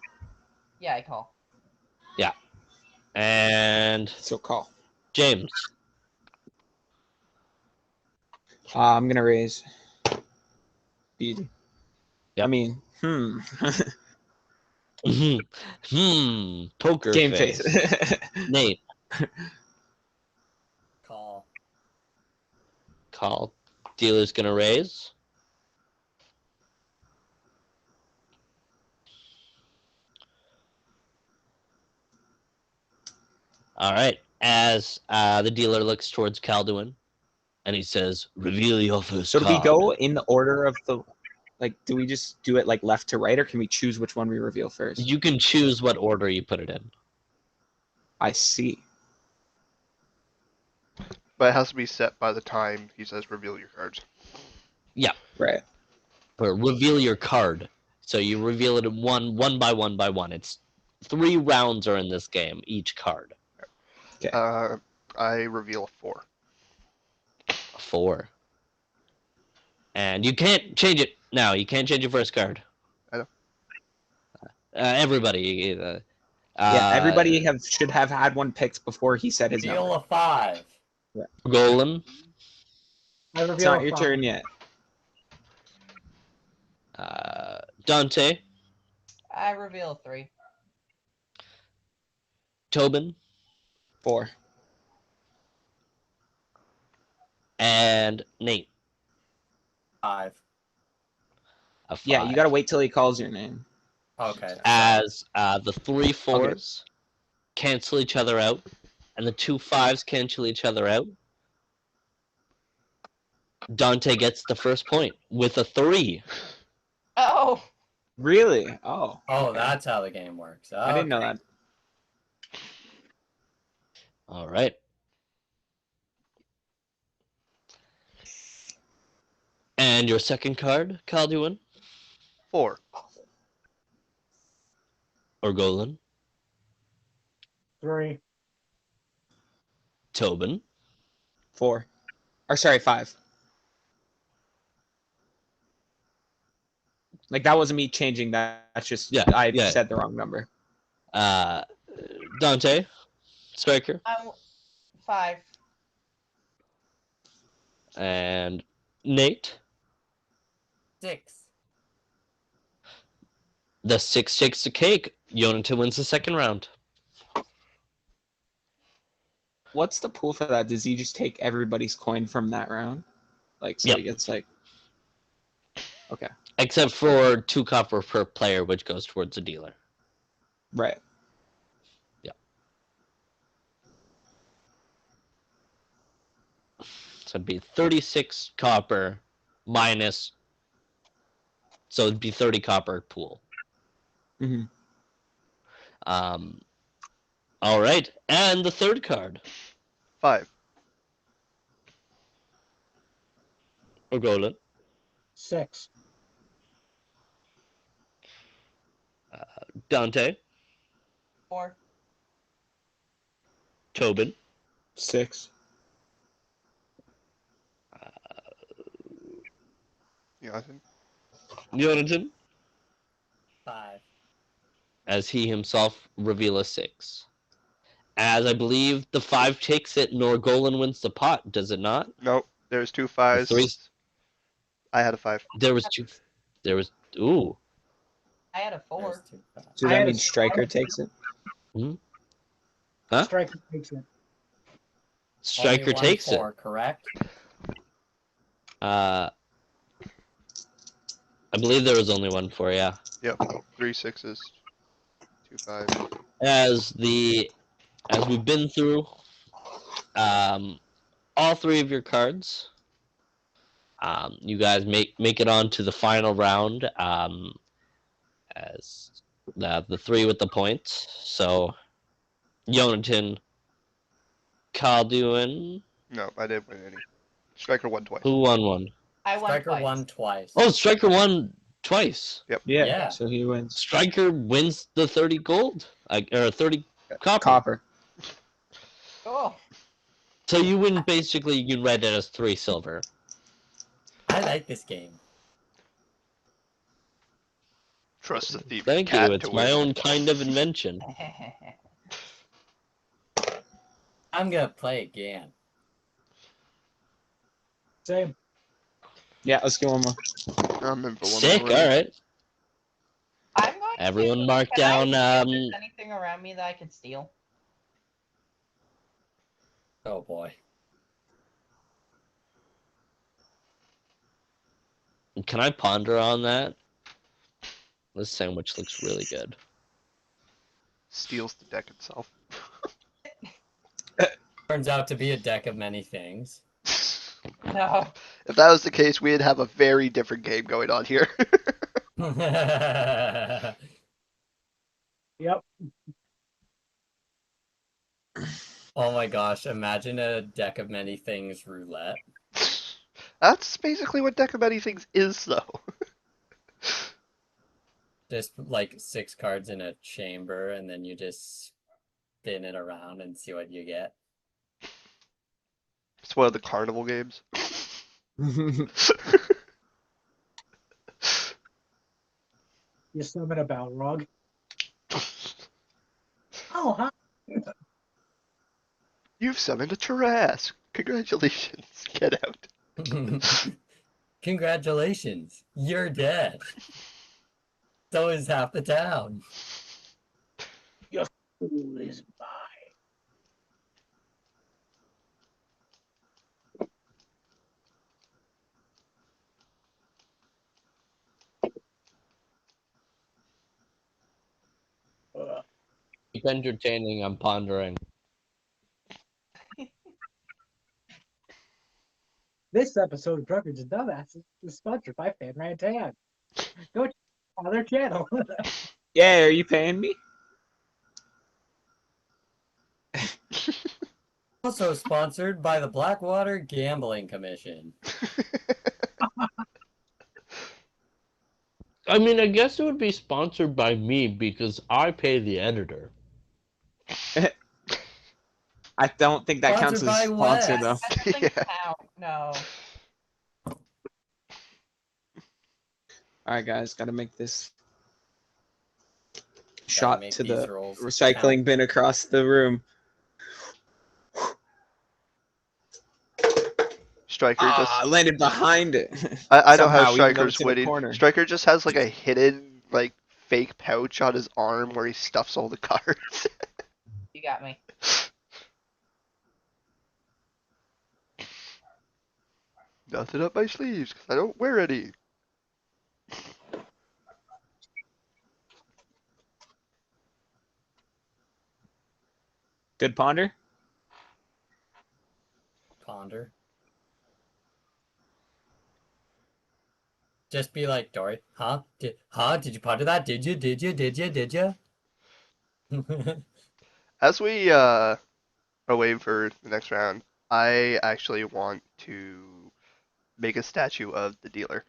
Yeah, I call. Yeah. And So call. James. I'm gonna raise. Easy. Yep. I mean, Poker game face. Nate. Call. Dealer's gonna raise. All right. As the dealer looks towards Calduin, and he says, "Reveal your first So do card." we go in the order of the, like, do we just do it like left to right, or can we choose which one we reveal first? You can choose what order you put it in. I see. But it has to be set by the time he says reveal your cards. Right. Or reveal your card. So you reveal it one by one by one. It's 3 rounds are in this game, each card. I reveal a 4. A 4. And you can't change it now. You can't change your first card. I know. Everybody. Everybody should have had one picked before he said his Reveal number. a 5. Golan. I reveal It's not a your 5. turn yet. Dante. I reveal a 3. Tobin. 4. And Nate. 5. A 5. Yeah, you gotta wait till he calls your name. Okay. As the 3 4s cancel each other out, and the 2 5s cancel each other out. Dante gets the first point with a 3. Oh, Really? Oh. Oh, okay. that's how the game works. I didn't know that. All right. And your second card, Calduin 4. or Golan? 3. Tobin. 4. Or sorry, 5. Like that wasn't me changing that. That's just I said the wrong number. Dante. Striker. I'm 5. And Nate. 6. The 6 takes the cake. Yonatan wins the second round. What's the pool for that? Does he just take everybody's coin from that round? Like so Yep. he gets like. Okay. Except for 2 copper per player, which goes towards the dealer. Right. Yeah. So it'd be 36 copper minus. So it'd be 30 copper pool. Mm-hmm. All right, and the third card. 5. Golan. 6. Dante. 4. Tobin. 6. Jonathan. Yonatan. 5. As he himself reveal a 6. As I believe the 5 takes it, nor Golan wins the pot, does it not? Nope. There's 2 5s. 3. I had a 5. There was 2. There was ooh. I had a 4. There's 2 5. So I that had means a- Striker takes it. Huh? Striker takes it. Striker Only 1 takes 4, correct? it. I believe there was only 1 4, yeah. Yep. 3 6s. 2 5s. As we've been through all 3 of your cards, you guys make it on to the final round, as the 3 with the points. So Yonatan, Calduin, No, I didn't win any. Striker won twice. who won 1? I won Striker twice. won twice. Oh, Striker won twice. Yeah. Yeah. So he wins. Striker wins the 30 gold, or 30 copper. Copper. Oh, So you win basically. You read it as 3 silver. I like this game. Trust the thief. Thank cat you. to It's my win. own kind of invention. I'm gonna play again. Same. Yeah, let's get one more. I'm in for one Sick. more All round. right. I'm going Everyone to. mark Can down. I see if there's anything around me that I could steal? Oh boy. Can I ponder on that? This sandwich looks really good. Steals the deck itself. Turns out to be a deck of many things. No. If that was the case, we'd have a very different game going on here. Yep. Oh my gosh, imagine a deck of many things roulette. That's basically what Deck of Many Things is, though. Just like 6 cards in a chamber, and then you just spin it around and see what you get. It's one of the carnival games. You summon a Balrog. Oh, hi. You've summoned a Tarrasque. Congratulations. Get out. Congratulations, you're dead. So is half the town. Your fool is mine. It's entertaining. I'm pondering. This episode of Drunkards and Dumbasses is sponsored by Fan Rantan. Go check out their channel. Yeah, are you paying me? Also sponsored by the Blackwater Gambling Commission. I mean, I guess it would be sponsored by me because I pay the editor. I don't think that counts Sponsored as by sponsor Wes. though. That doesn't Yeah. count. No. All right, guys, gotta make this shot make to these the rolls recycling count. bin across the room. Striker just. Ah, landed behind it. I know how Somehow, even though Striker's it's in a winning. corner. Striker just has like a hidden, like, fake pouch on his arm where he stuffs all the cards. You got me. Nothing up my sleeves because I don't wear any. Good ponder. Ponder. Just be like, Dory, huh? Did you ponder that? Did you? As we are waiting for the next round, I actually want to make a statue of the dealer.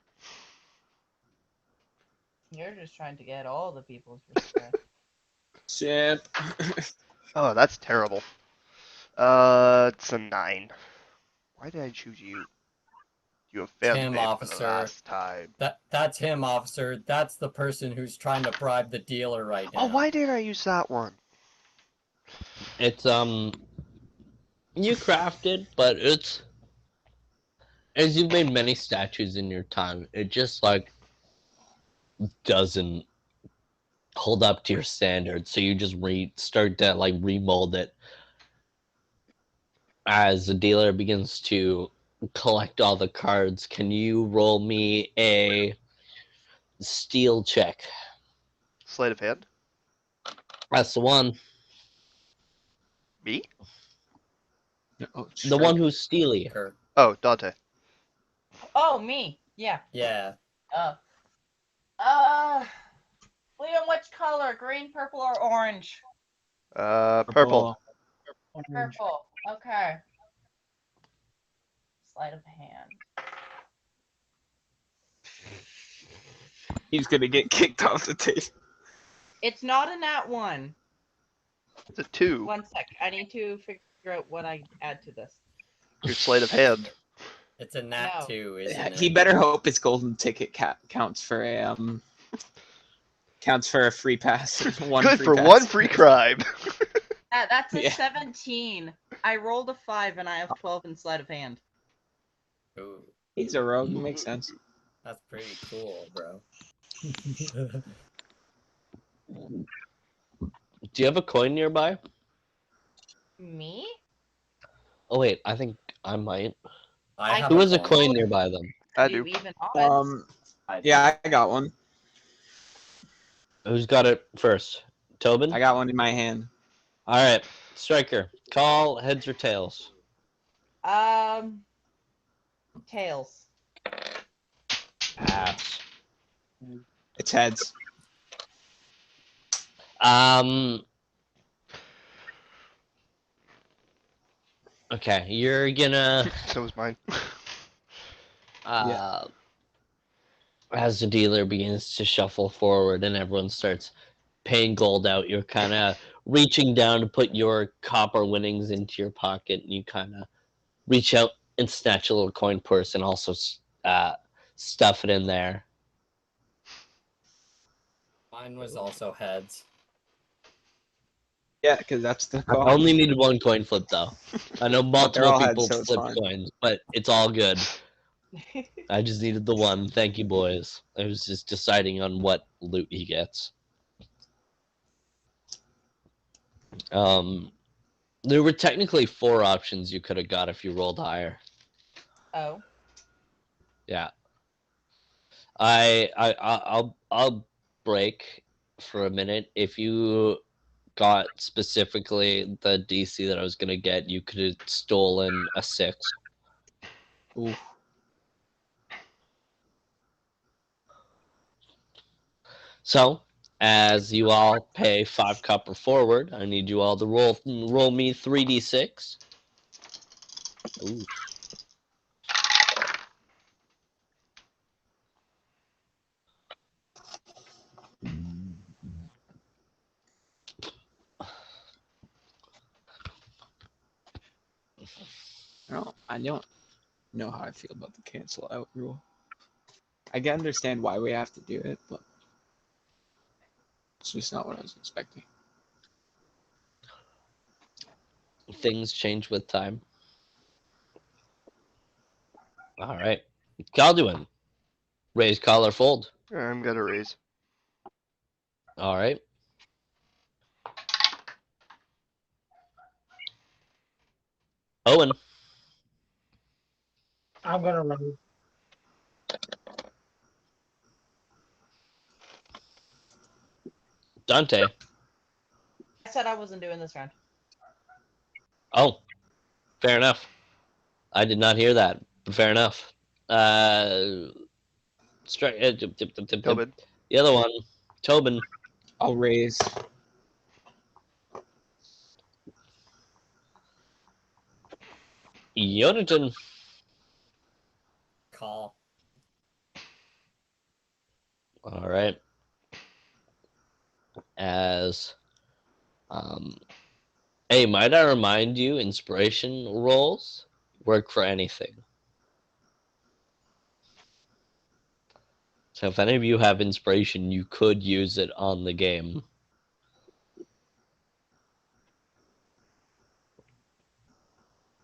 You're just trying to get all the people's respect. Shit. Oh, that's terrible. It's a 9. Why did I choose you? You have failed to Him, pay for the officer. last time. That's him, officer. That's the person who's trying to bribe the dealer right now. Oh, why didn't I use that one? It's you craft it, but it's as you've made many statues in your time, it just like doesn't hold up to your standards. So you just start to like remold it as the dealer begins to collect all the cards. Can you roll me a steel check? Sleight of hand? That's the one. Me? Oh, The one who's steely. Kirk. Oh, Dante. Oh, me. Yeah. Yeah. Liam, which color? Green, purple, or orange? Purple. Orange. Purple. Okay. Sleight of hand. He's gonna get kicked off the table. It's not a nat 1. It's a 2. 1 sec. I need to figure out what I add to this. Your sleight of hand. It's a nat No. 2, isn't it? He better hope his golden ticket counts for a free pass. One Good free for pass. one free crime. That's a Yeah. 17. I rolled a 5 and I have 12 in sleight of hand. Ooh, He's a rogue. Makes sense. that's pretty cool, bro. Do you have a coin nearby? Me? Oh wait, I think I might. I have Who has a coin. coin nearby them? I do. Even odds. Yeah, I got one. Who's got it first? Tobin? I got one in my hand. All right, Striker. Call heads or tails. Tails. Pass. It's heads. Okay, you're gonna So was mine. as the dealer begins to shuffle forward and everyone starts paying gold out, you're kind of reaching down to put your copper winnings into your pocket, and you kind of reach out and snatch a little coin purse and also stuff it in there. Mine was also heads. Yeah, because that's the I call. only needed one coin flip though. I know But they're multiple all heads, people so it's flip fine. coins, but it's all good. I just needed the one. Thank you, boys. I was just deciding on what loot he gets. There were technically 4 options you could have got if you rolled higher. Oh. Yeah. I'll break for a minute. If you got specifically the DC that I was gonna get, you could have stolen a 6. Ooh. So, as you all pay 5 copper forward, I need you all to roll me 3d6. Ooh. I don't know how I feel about the cancel out rule. I can understand why we have to do it, but it's just not what I was expecting. Things change with time. All right. Calduin. Raise, call, or fold. I'm gonna raise. All right. Owen. I'm gonna run. Dante. I said I wasn't doing this round. Oh, fair enough. I did not hear that, but fair enough. Strike. Tobin. The other one, Tobin. I'll raise. Yonatan. Call. All right. As, hey, might I remind you, inspiration rolls work for anything. So if any of you have inspiration, you could use it on the game.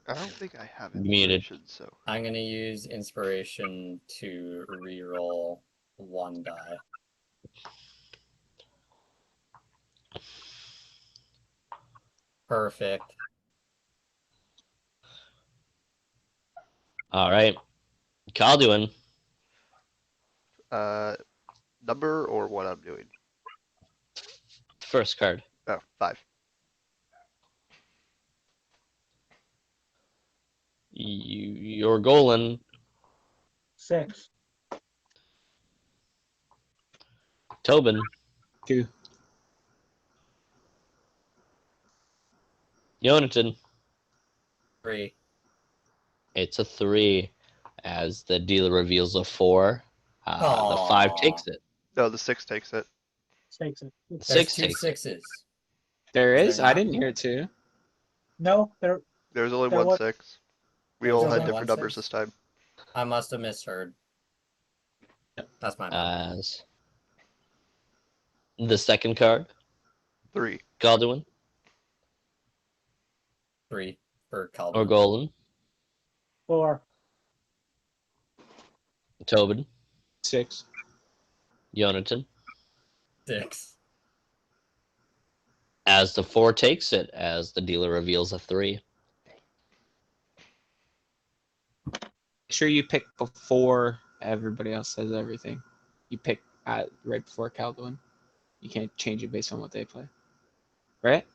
I don't think I have Muted. inspiration, so I'm gonna use inspiration to reroll 1 die. Perfect. All right. Calduin. number or what I'm doing. First card. Oh, 5. You're Golan. 6. Tobin. 2. Yonatan. 3. It's a 3. As the dealer reveals a 4. The 5 takes it. No, the 6 takes it. Takes it. There's 6 2 takes it. 6s. There Is is? there I not? didn't hear 2. No, there. There's only There one was- 6. We There's all only had one different numbers 6? this time. I must have misheard. That's my bad. As the second card. 3. Calduin. 3 for Or Calvin. Golan. 4. Tobin. 6. Yonatan. 6. As the 4 takes it, as the dealer reveals a 3. Make sure you pick before everybody else says everything. You pick right before Calduin. You can't change it based on what they play. Right?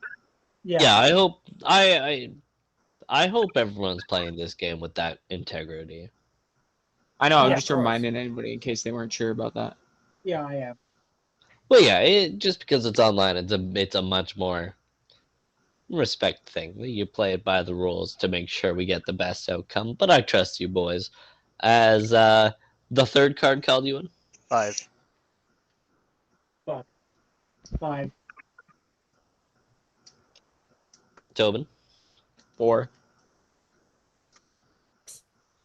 Yeah, I hope I hope everyone's playing this game with that integrity. I know, I'm Yeah, just of course. reminding anybody in case they weren't sure about that. Yeah, I am. Well, yeah, just because it's online, it's a much more respect thing. You play it by the rules to make sure we get the best outcome. But I trust you boys. As the third card called you in? 5. Fuck. 5. Tobin, 4.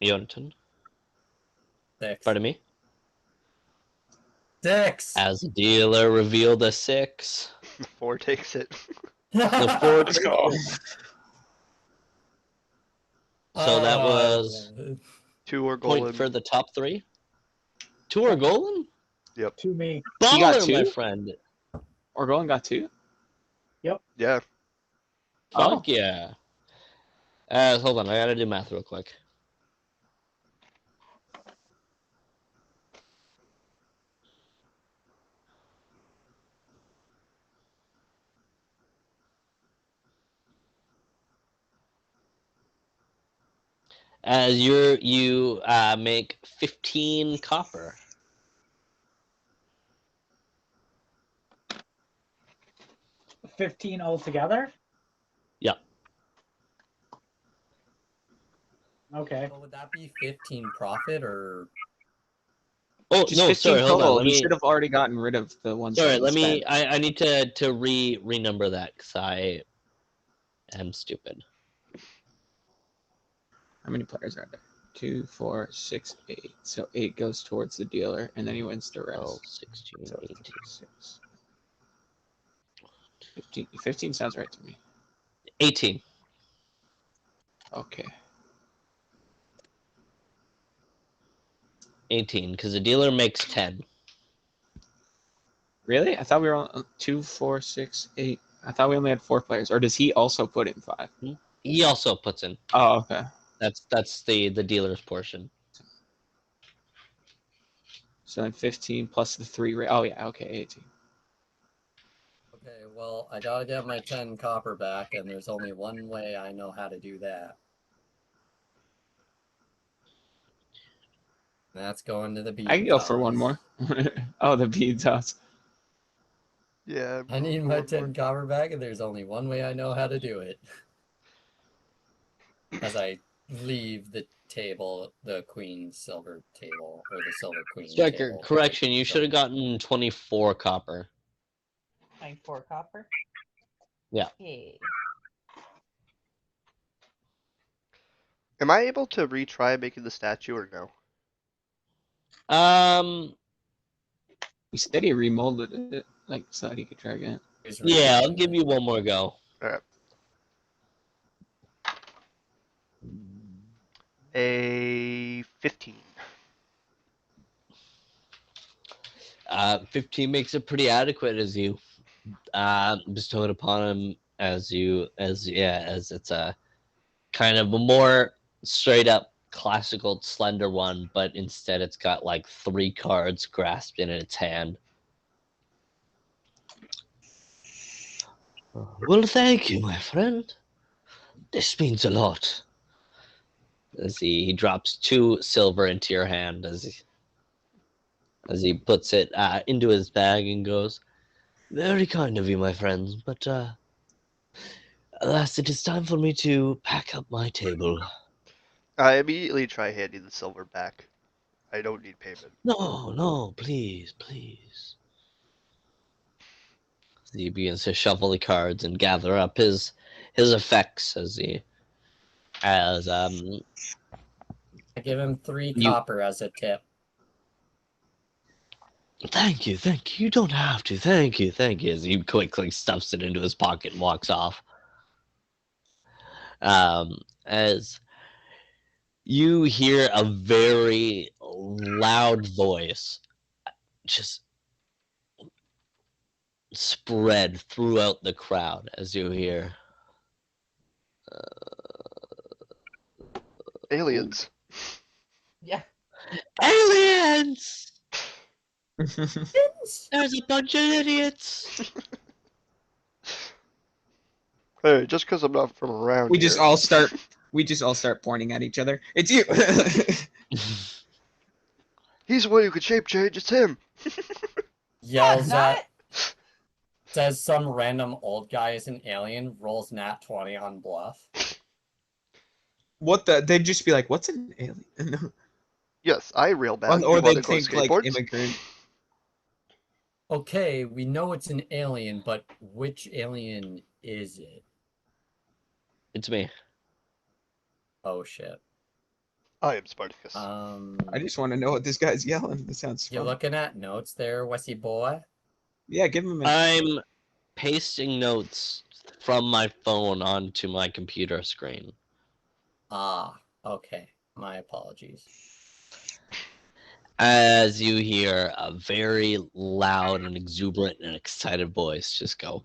Yonatan, 6. pardon me. 6. As the dealer revealed a 6. 4 takes it. The 4 Let's go. So that was 2 are point golden. for the top 3. 2 are golden? To me. He got Baller, my 2? friend. Orgolan got 2? Yeah. Oh. Fuck yeah. Hold on, I gotta do math real quick. As you make 15 copper. 15 altogether? Yep. Okay. So would that be 15 profit or? Oh Just no, 15 sorry, hold on. total. Let He me. should have already gotten rid of the ones Sorry, that he let me. spent. I need to renumber that because I am stupid. How many players are there? 2, 4, 6, 8. So 8 goes towards the dealer, and then he wins the 12, rest. 16, So 18. 6. 15 sounds right to me. 18. Okay. 18, because the dealer makes 10. Really? I thought we were on 2, 4, 6, 8. I thought we only had 4 players. Or does he also put in 5? He also puts in. Oh, okay. That's the dealer's portion. So then 15 plus the 3. Oh, yeah. Okay, 18. Okay, well, I gotta get my 10 copper back, and there's only one way I know how to do that. That's going to the bead I can go for one toss. more. Oh, the bead toss. Yeah. I need my one 10 more. copper back, and there's only one way I know how to do it. As I leave the table, the queen silver table, or the silver queen Striker, table. correction, you So- should have gotten 24 copper. 94 copper. Yeah. Okay. Am I able to retry making the statue or no? He said he remolded it, like, so that he could try again. He's Yeah, I'll redoing give it. you one more go. Alright. A 15. 15 makes it pretty adequate as you bestow it upon him as it's a kind of a more straight up classical slender one, but instead it's got like 3 cards grasped in its hand. Well, thank you, my friend. This means a lot. As he drops 2 silver into your hand as he puts it into his bag and goes, "Very kind of you, my friends, but alas, it is time for me to pack up my table." I immediately try handing the silver back. I don't need payment. No, please, please. As he begins to shuffle the cards and gather up his effects I give him 3 You- copper as a tip. Thank you. You don't have to. Thank you. As he quickly stuffs it into his pocket and walks off. As you hear a very loud voice just spread throughout the crowd as you hear, Aliens. Yeah. "Aliens! There's a bunch of idiots!" Hey, just because I'm not from around We here. just all start pointing at each other. It's you. He's the one who could shape change. It's him. Yells at That Says some random old guy is an alien, rolls nat 20 on bluff. What the? They'd just be like, "What's an alien?" Yes, I real bad. Or You want they'd to go think like skateboards? immigrant. Okay, we know it's an alien, but which alien is it? It's me. Oh shit. I am Spartacus. I just want to know what this guy's yelling. This sounds You fun. looking at notes there, Wessie boy? Yeah, give him a. I'm pasting notes from my phone onto my computer screen. Ah, okay. My apologies. As you hear a very loud and exuberant and excited voice just go,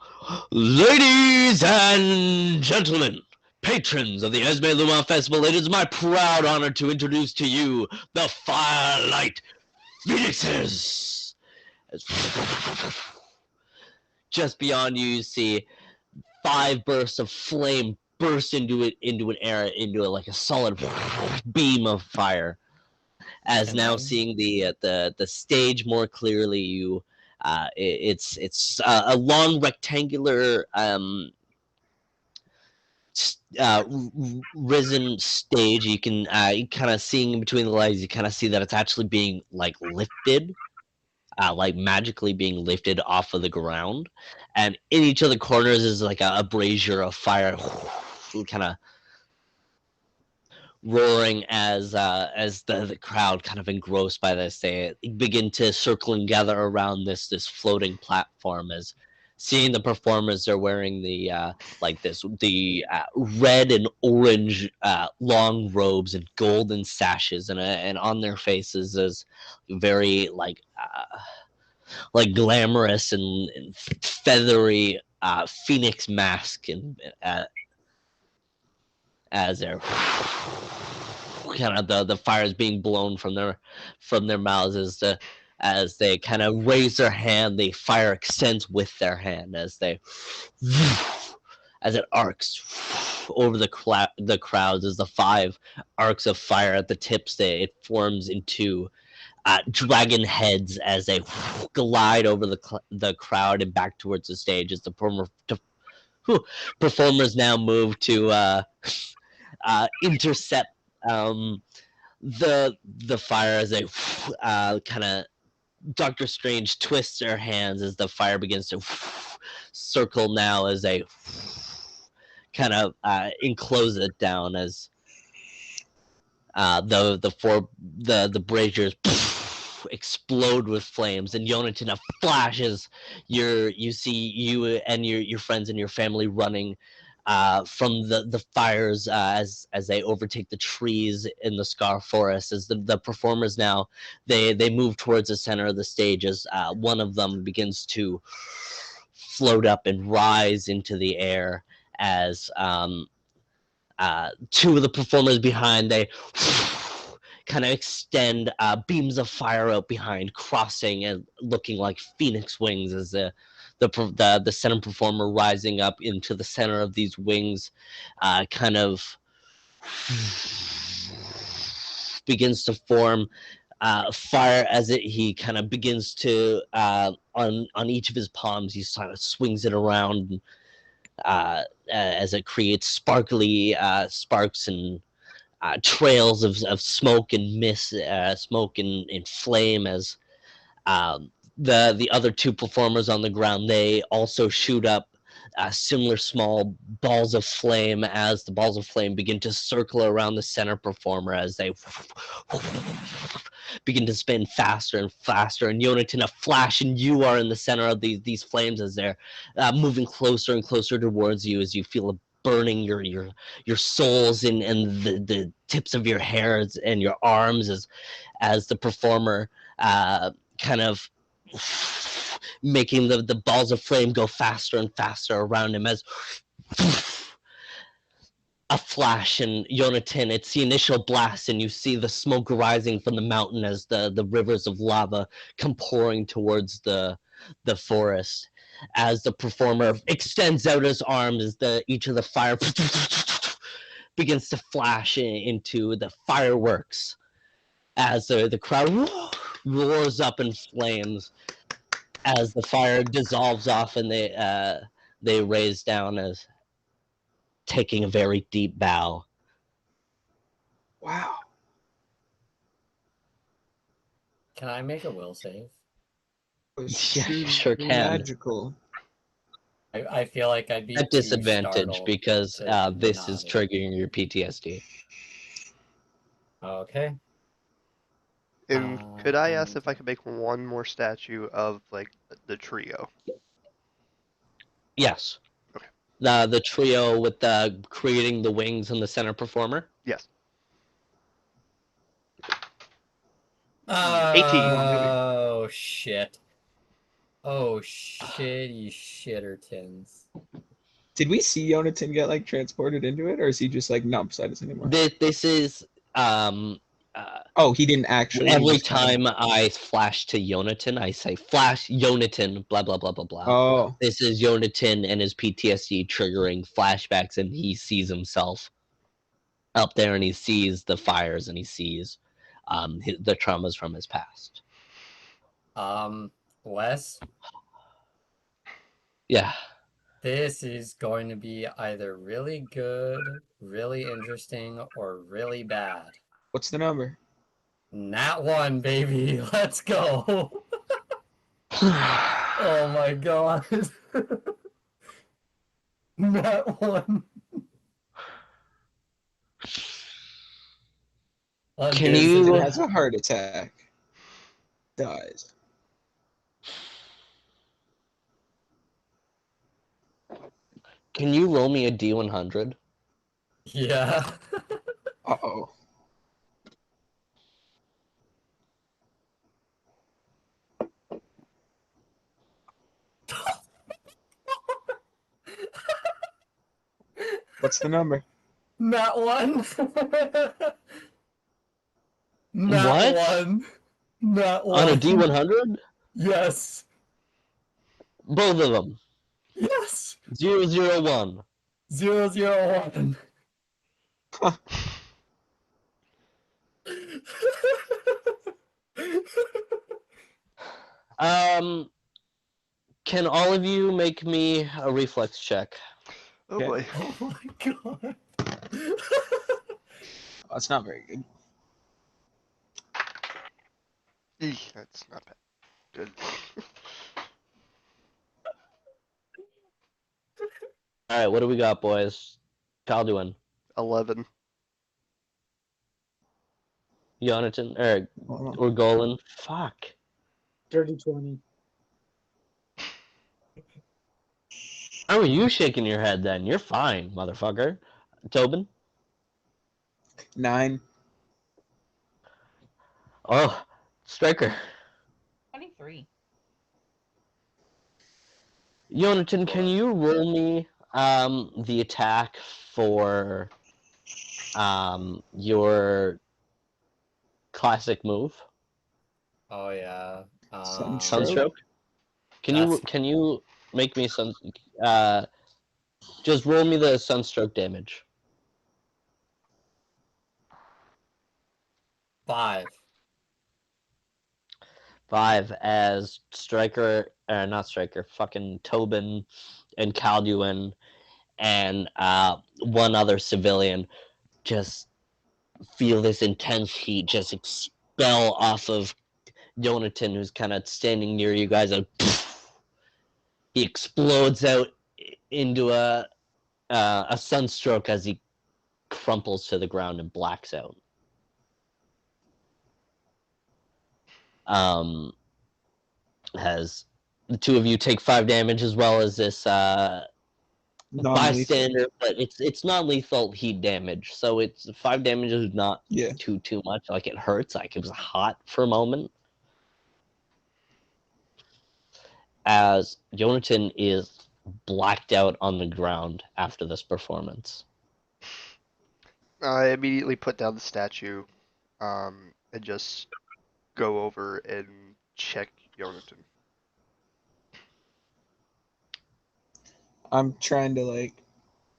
"Ladies and gentlemen, patrons of the Esme Lumón Festival, it is my proud honor to introduce to you the Firelight Phoenixes." Just beyond you, you see 5 bursts of flame burst into it like a solid beam of fire. As now seeing the stage more clearly, you it's a long rectangular risen stage. You can kind of seeing in between the legs, you kind of see that it's actually being like lifted. Like magically being lifted off of the ground, and in each of the corners is like a brazier of fire, kind of roaring as the crowd, kind of engrossed by this, they begin to circle and gather around this floating platform. As seeing the performers, they're wearing the red and orange long robes and golden sashes, and on their faces is very like glamorous and feathery phoenix mask, and as they're kind of the fire is being blown from their mouths as they kind of raise their hand, the fire extends with their hand as it arcs over the crowds, as the 5 arcs of fire at the tips, it forms into dragon heads as they glide over the crowd and back towards the stage, as the performers now move to intercept the fire, as they kind of Doctor Strange twists their hands as the fire begins to circle now, as they kind of enclose it down, as the braziers explode with flames, and Yonatan flashes. You see you and your friends and your family running from the fires as they overtake the trees in the Scar Forest. As the performers now they move towards the center of the stage, as one of them begins to float up and rise into the air, as 2 of the performers behind, they kind of extend beams of fire out behind, crossing and looking like phoenix wings, as the center performer rising up into the center of these wings kind of begins to form fire, as he kind of begins to on each of his palms, he sort of swings it around as it creates sparkly sparks and trails of smoke and mist, smoke and flame, as the other 2 performers on the ground, they also shoot up similar small balls of flame, as the balls of flame begin to circle around the center performer, as they begin to spin faster and faster. And Yonatan, a flash, and you are in the center of these flames, as they're moving closer and closer towards you, as you feel a burning your souls and the tips of your hairs and your arms, as the performer kind of making the balls of flame go faster and faster around him, as a flash. And Yonatan, it's the initial blast, and you see the smoke rising from the mountain as the rivers of lava come pouring towards the forest, as the performer extends out his arms, as each of the fire begins to flash into the fireworks, as the crowd roars up in flames, as the fire dissolves off and they raise down as taking a very deep bow. Wow. Can I make a will save? Yeah, you sure can. Magical. I feel like I'd be At too disadvantage startled because to this is not. triggering your PTSD. Okay. And could I ask And if I could make one more statue of like the trio? Yes. Okay. The trio with the creating the wings and the center performer. Yes. 18. Oh shit. Oh shitty shittertons. Did we see Yonatan get like transported into it, or is he just like not beside us anymore? This is Oh, he didn't actually. every time I flash to Yonatan, I say flash Yonatan, blah blah blah blah blah. Oh, This is Yonatan and his PTSD triggering flashbacks, and he sees himself up there, and he sees the fires, and he sees the traumas from his past. Wes, Yeah. this is going to be either really good, really interesting, or really bad. what's the number? Nat 1, baby. Let's go. Oh my god. Nat 1. Can It you? has a heart attack. Dies. Can you roll me a D100? Yeah. Uh-oh. What's the number? Nat 1. Nat What? 1. Nat 1. On a D100? Yes. Both of them. Yes. 001. 001. Can all of you make me a reflex check? Oh Okay. boy. Oh my god. That's not very good. Eek, that's not bad. Good. All right, what do we got, boys? Calduin, 11. Yonatan, Hold on. or Golan. Fuck. Dirty 20. How are you shaking your head then? You're fine, motherfucker. Tobin? 9. Oh, Striker. 23. Yonatan, can you roll me the attack for your classic move? Oh yeah. Sunstroke? Can That's- you make me some just roll me the sunstroke damage. 5. 5 as not Striker, fucking Tobin and Calduin and one other civilian just feel this intense heat just expel off of Yonatan, who's kind of standing near you guys, and he explodes out into a sunstroke as he crumples to the ground and blacks out. Has the two of you take 5 damage as well as this bystander, but it's non-lethal heat damage, so it's 5 damage is not too much. Like, it hurts, like it was hot for a moment. As Yonatan is blacked out on the ground after this performance. I immediately put down the statue, and just go over and check Yonatan. I'm trying to like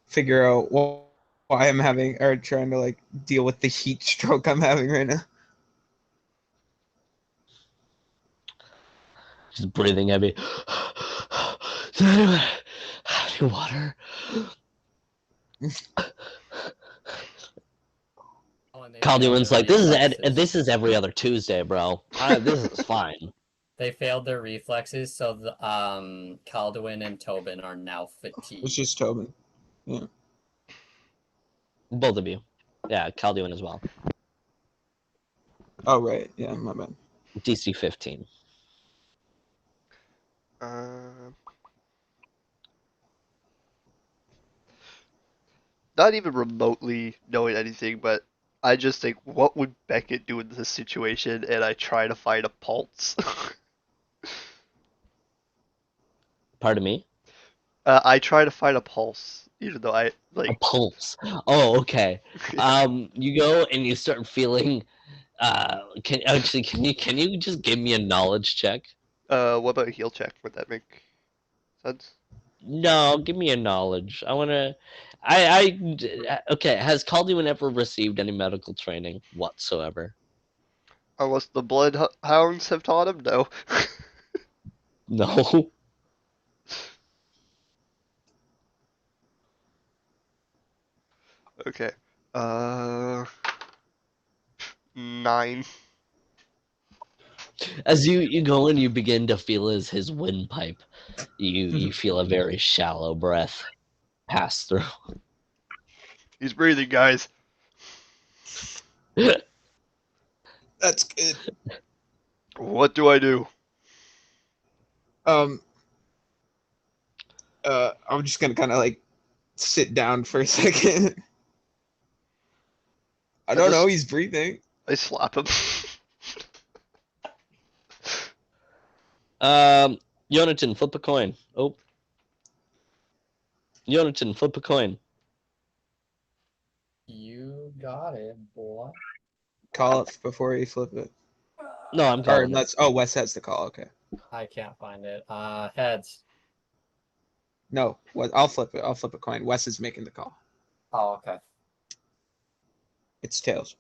figure out why I'm having, or trying to like deal with the heat stroke I'm having right now. She's breathing heavy. Does anyone have any water? Oh, and they failed Calduin's their like, reflexes. this is every other Tuesday, bro. This is fine. They failed their reflexes, so the Calduin and Tobin are now fatigued. It's just Tobin. Both of you. Yeah, Calduin as well. Oh right, yeah, my bad. DC 15. Not even remotely knowing anything, but I just think, what would Beckett do in this situation? And I try to find a pulse. Pardon me? I try to find a pulse, even though I A like. pulse. Oh, okay. You go and you start feeling. Can you just give me a knowledge check? What about a heal check? Would that make sense? No, give me a knowledge. I wanna. Okay. Has Calduin ever received any medical training whatsoever? Unless the bloodhounds have taught him, no. No. Okay. 9. As you go and you begin to feel his windpipe, you feel a very shallow breath pass through. He's breathing, guys. That's good. What do I do? I'm just gonna kind of like sit down for a second. I don't know. He's breathing. I slap him. Yonatan, flip a coin. Oh. Yonatan, flip a coin. You got it, boy. Call it before you flip it. No, I'm Or calling it. unless Wes has the call. Okay. I can't find it. Heads. No, I'll flip it. I'll flip a coin. Wes is making the call. Oh, okay. It's tails.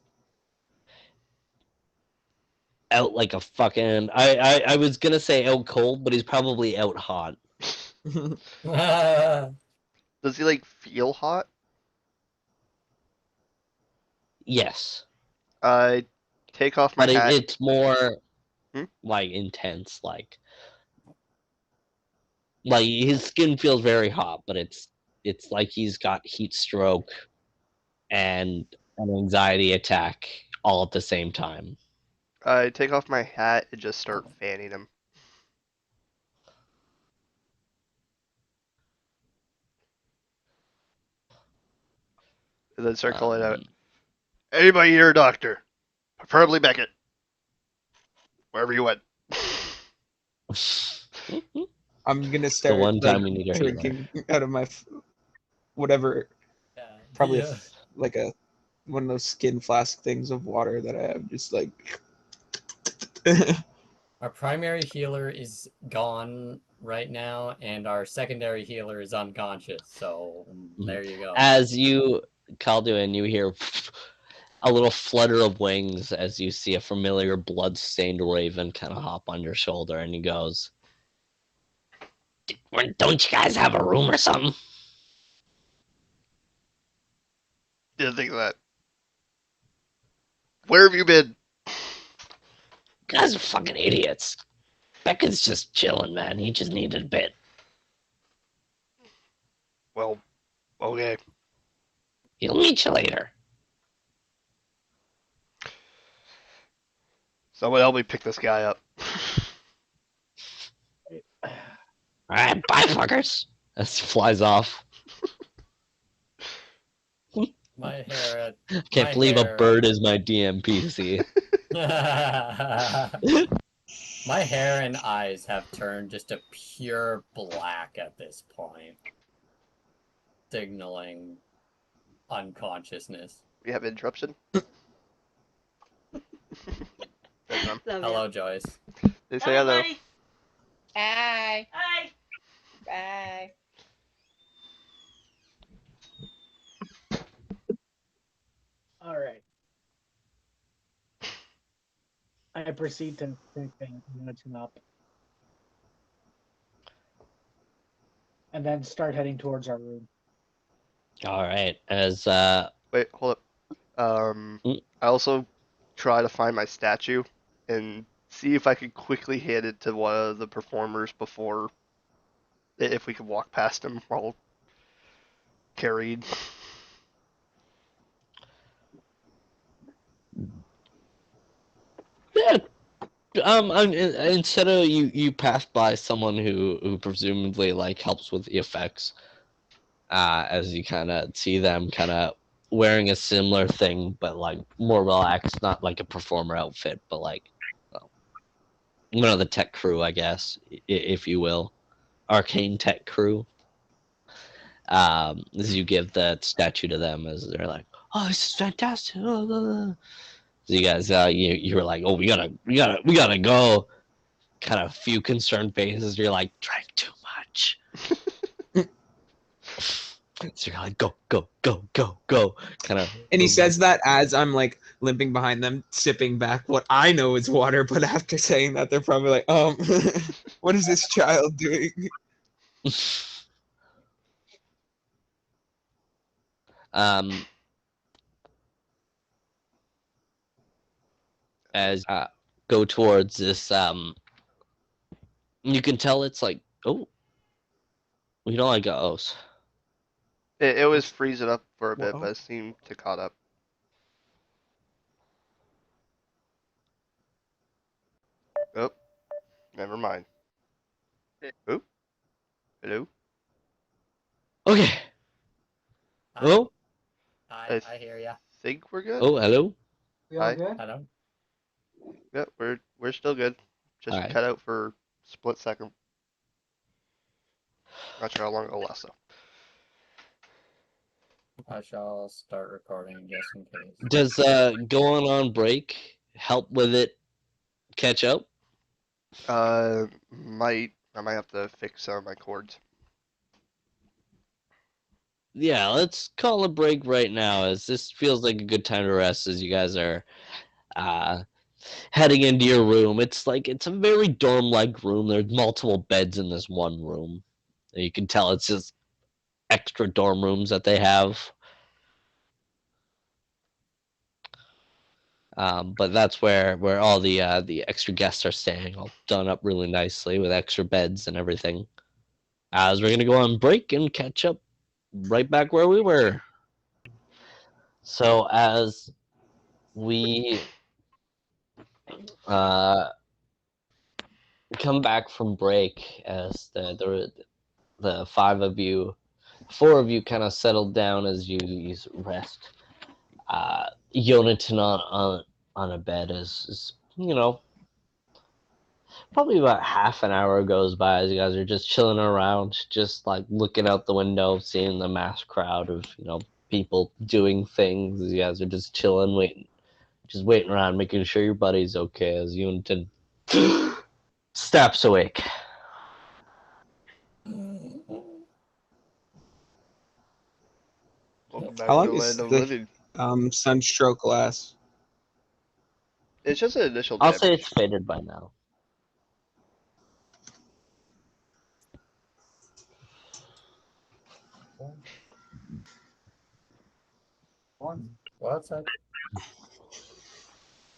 Out like a fucking. I was gonna say out cold, but he's probably out hot. Does he like feel hot? Yes, I take off my but hat. it's more Hmm? like intense, like his skin feels very hot, but it's like he's got heat stroke and an anxiety attack all at the same time. I take off my hat and just start fanning him. And then start calling out, anybody here, doctor? Preferably Beckett. Wherever you went. I'm gonna start one time like we need a drinking out of my whatever. Yeah. Probably like one of those skin flask things of water that I have. Just like. Our primary healer is gone right now, and our secondary healer is unconscious. So there you go. As you, Calduin, you hear a little flutter of wings as you see a familiar blood-stained raven kind of hop on your shoulder, and he goes, "Don't you guys have a room or something?" Didn't think of that. Where have you been? You guys are fucking idiots. Beckett's just chilling, man. He just needed a bit. Well, okay. He'll meet you later. Someone help me pick this guy up. All right, bye, fuckers. As he flies off. My hair. Can't believe a bird is my DMPC. My hair and eyes have turned just a pure black at this point, signaling unconsciousness. We have interruption. Hello, Joyce. They say hello. Hi. Hi. Bye. All right. I proceed to pick things up. and then start heading towards our room. All right. As Wait, hold up. Mm. I also try to find my statue and see if I could quickly hand it to one of the performers before, if we could walk past him while carried. yeah, instead of you pass by someone who presumably like helps with the effects, as you kind of see them kind of wearing a similar thing, but like more relaxed, not like a performer outfit, but like well, one of the tech crew, I guess, if you will, arcane tech crew. As you give that statue to them, as they're like, "Oh, this is fantastic!" So you guys, you're like, "Oh, we gotta go." Kind of few concerned faces. You're like, "Drank too much." So you're like, "Go, go, go, go, go!" Kind of. And he says that as I'm like limping behind them, sipping back what I know is water. But after saying that, they're probably like, what is this child doing? um, as go towards this, you can tell it's like, oh, we don't like O's. It was freezing up for a bit, Whoa. but it seemed to caught up. Oh, never mind. Oh, hello. Okay. Oh, I hear ya. Think we're good. oh, hello. We all Hi. good? I don't. Yeah, we're still good. Just Alright. cut out for a split second. Not sure how long it'll last though. I shall start recording just in case. Does going on break help with it catch up? I might have to fix some of my chords. Yeah, let's call a break right now, as this feels like a good time to rest as you guys are heading into your room. It's a very dorm-like room. There's multiple beds in this one room. And you can tell it's just extra dorm rooms that they have. But that's where all the extra guests are staying, all done up really nicely with extra beds and everything. As we're gonna go on break and catch up right back where we were. So as we come back from break, as the four of you kind of settled down as you rest. Yonatan on a bed is probably about half an hour goes by as you guys are just chilling around, just like looking out the window, seeing the mass crowd of people doing things. As you guys are just chilling, waiting around, making sure your buddy's okay. As Yonatan snaps awake. Welcome back How to long the is land of the living. sunstroke last? It's just an initial I'll damage. say it's faded by now. What's that?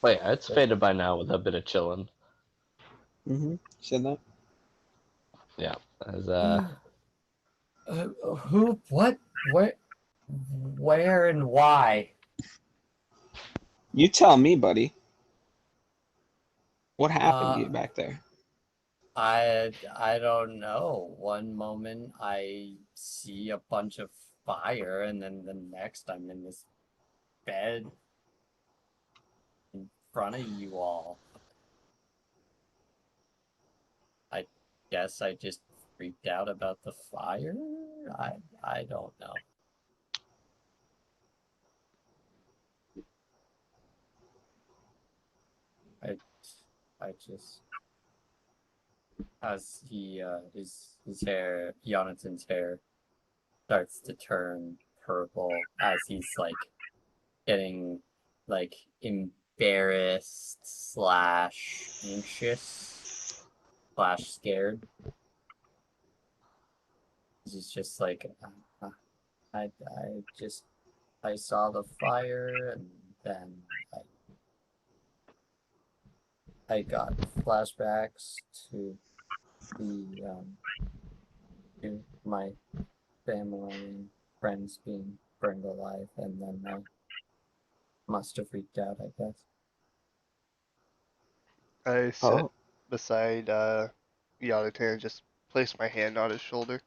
Wait, it's faded by now with a bit of chilling. Mm-hmm. Said that. Yeah, as Who? What? Where and why? You tell me, buddy. What happened to you back there? I don't know. One moment I see a bunch of fire, and then the next I'm in this bed in front of you all. I guess I just freaked out about the fire. I don't know. I just, as his hair, Jonathan's hair starts to turn purple as he's like getting like embarrassed slash anxious slash scared. He's just like, I saw the fire, and then I got flashbacks to the to my family and friends being burned alive, and then I must have freaked out, I guess. I sit Oh, beside Yonatan and just place my hand on his shoulder.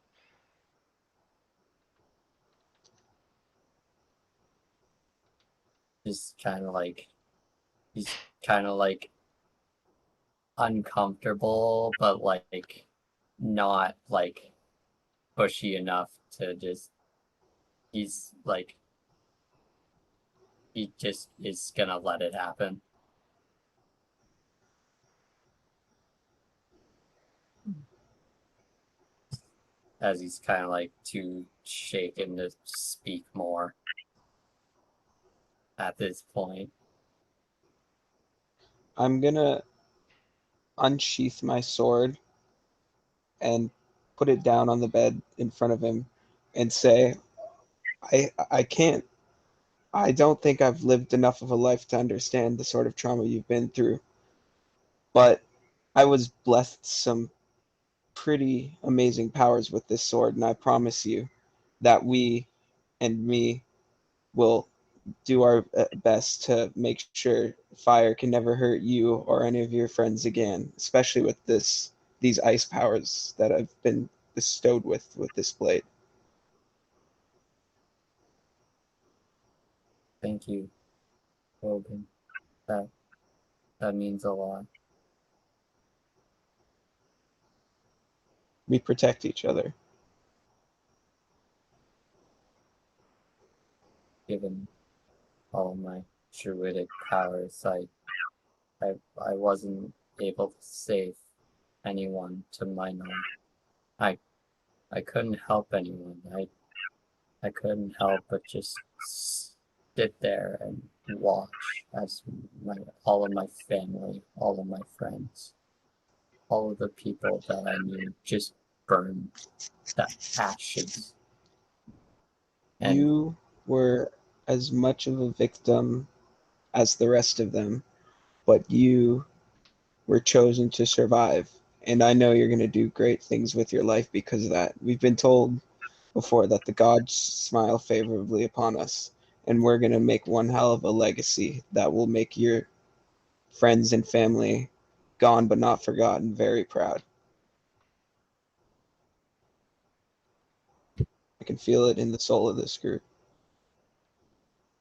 Just kind of like, he's kind of like uncomfortable, but like not like pushy enough to just, he's like, he just is gonna let it happen. As he's kind of like too shaken to speak more at this point. I'm gonna unsheath my sword and put it down on the bed in front of him and say, I don't think I've lived enough of a life to understand the sort of trauma you've been through, but I was blessed some pretty amazing powers with this sword, and I promise you that we and me will do our best to make sure fire can never hurt you or any of your friends again, especially with these ice powers that I've been bestowed with this blade. Thank you, Logan. That that means a lot. We protect each other. Given all my druidic powers, I wasn't able to save anyone to my knowledge. I couldn't help anyone. I couldn't help but just sit there and watch as all of my family, all of my friends, all of the people that I knew just burned to ashes. And You were as much of a victim as the rest of them, but you were chosen to survive. And I know you're going to do great things with your life because of that. We've been told before that the gods smile favorably upon us, and we're going to make one hell of a legacy that will make your friends and family, gone but not forgotten, very proud. I can feel it in the soul of this group.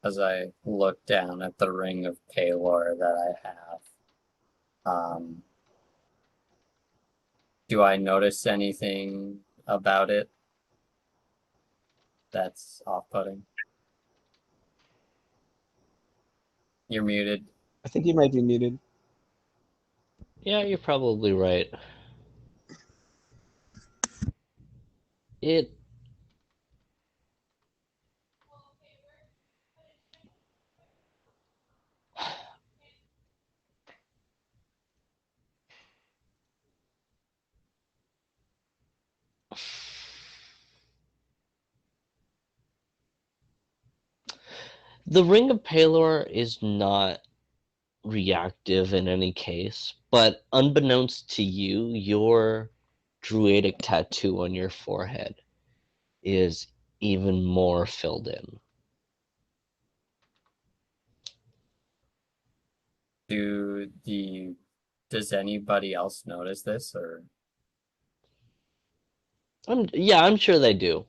as I look down at the ring of Palor that I have, do I notice anything about it that's off-putting? You're muted. I think you might be muted. Yeah, you're probably right. It the Ring of Palor is not reactive in any case, but unbeknownst to you, your druidic tattoo on your forehead is even more filled in. Does anybody else notice this, or I'm sure they do.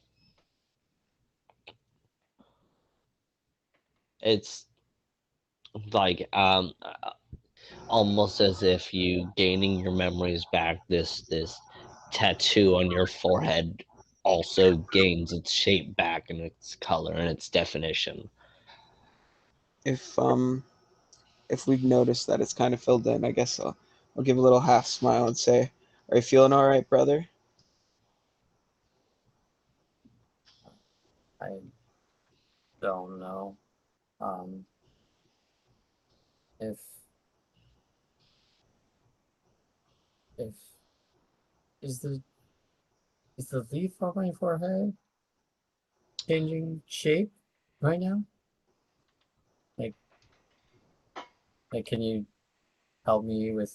It's like almost as if you gaining your memories back. This tattoo on your forehead also gains its shape back and its color and its definition. If we've noticed that it's kind of filled in, I guess I'll give a little half smile and say, "Are you feeling all right, brother?" I don't know. If if is the Is the leaf on my forehead changing shape right now? Like, can you help me with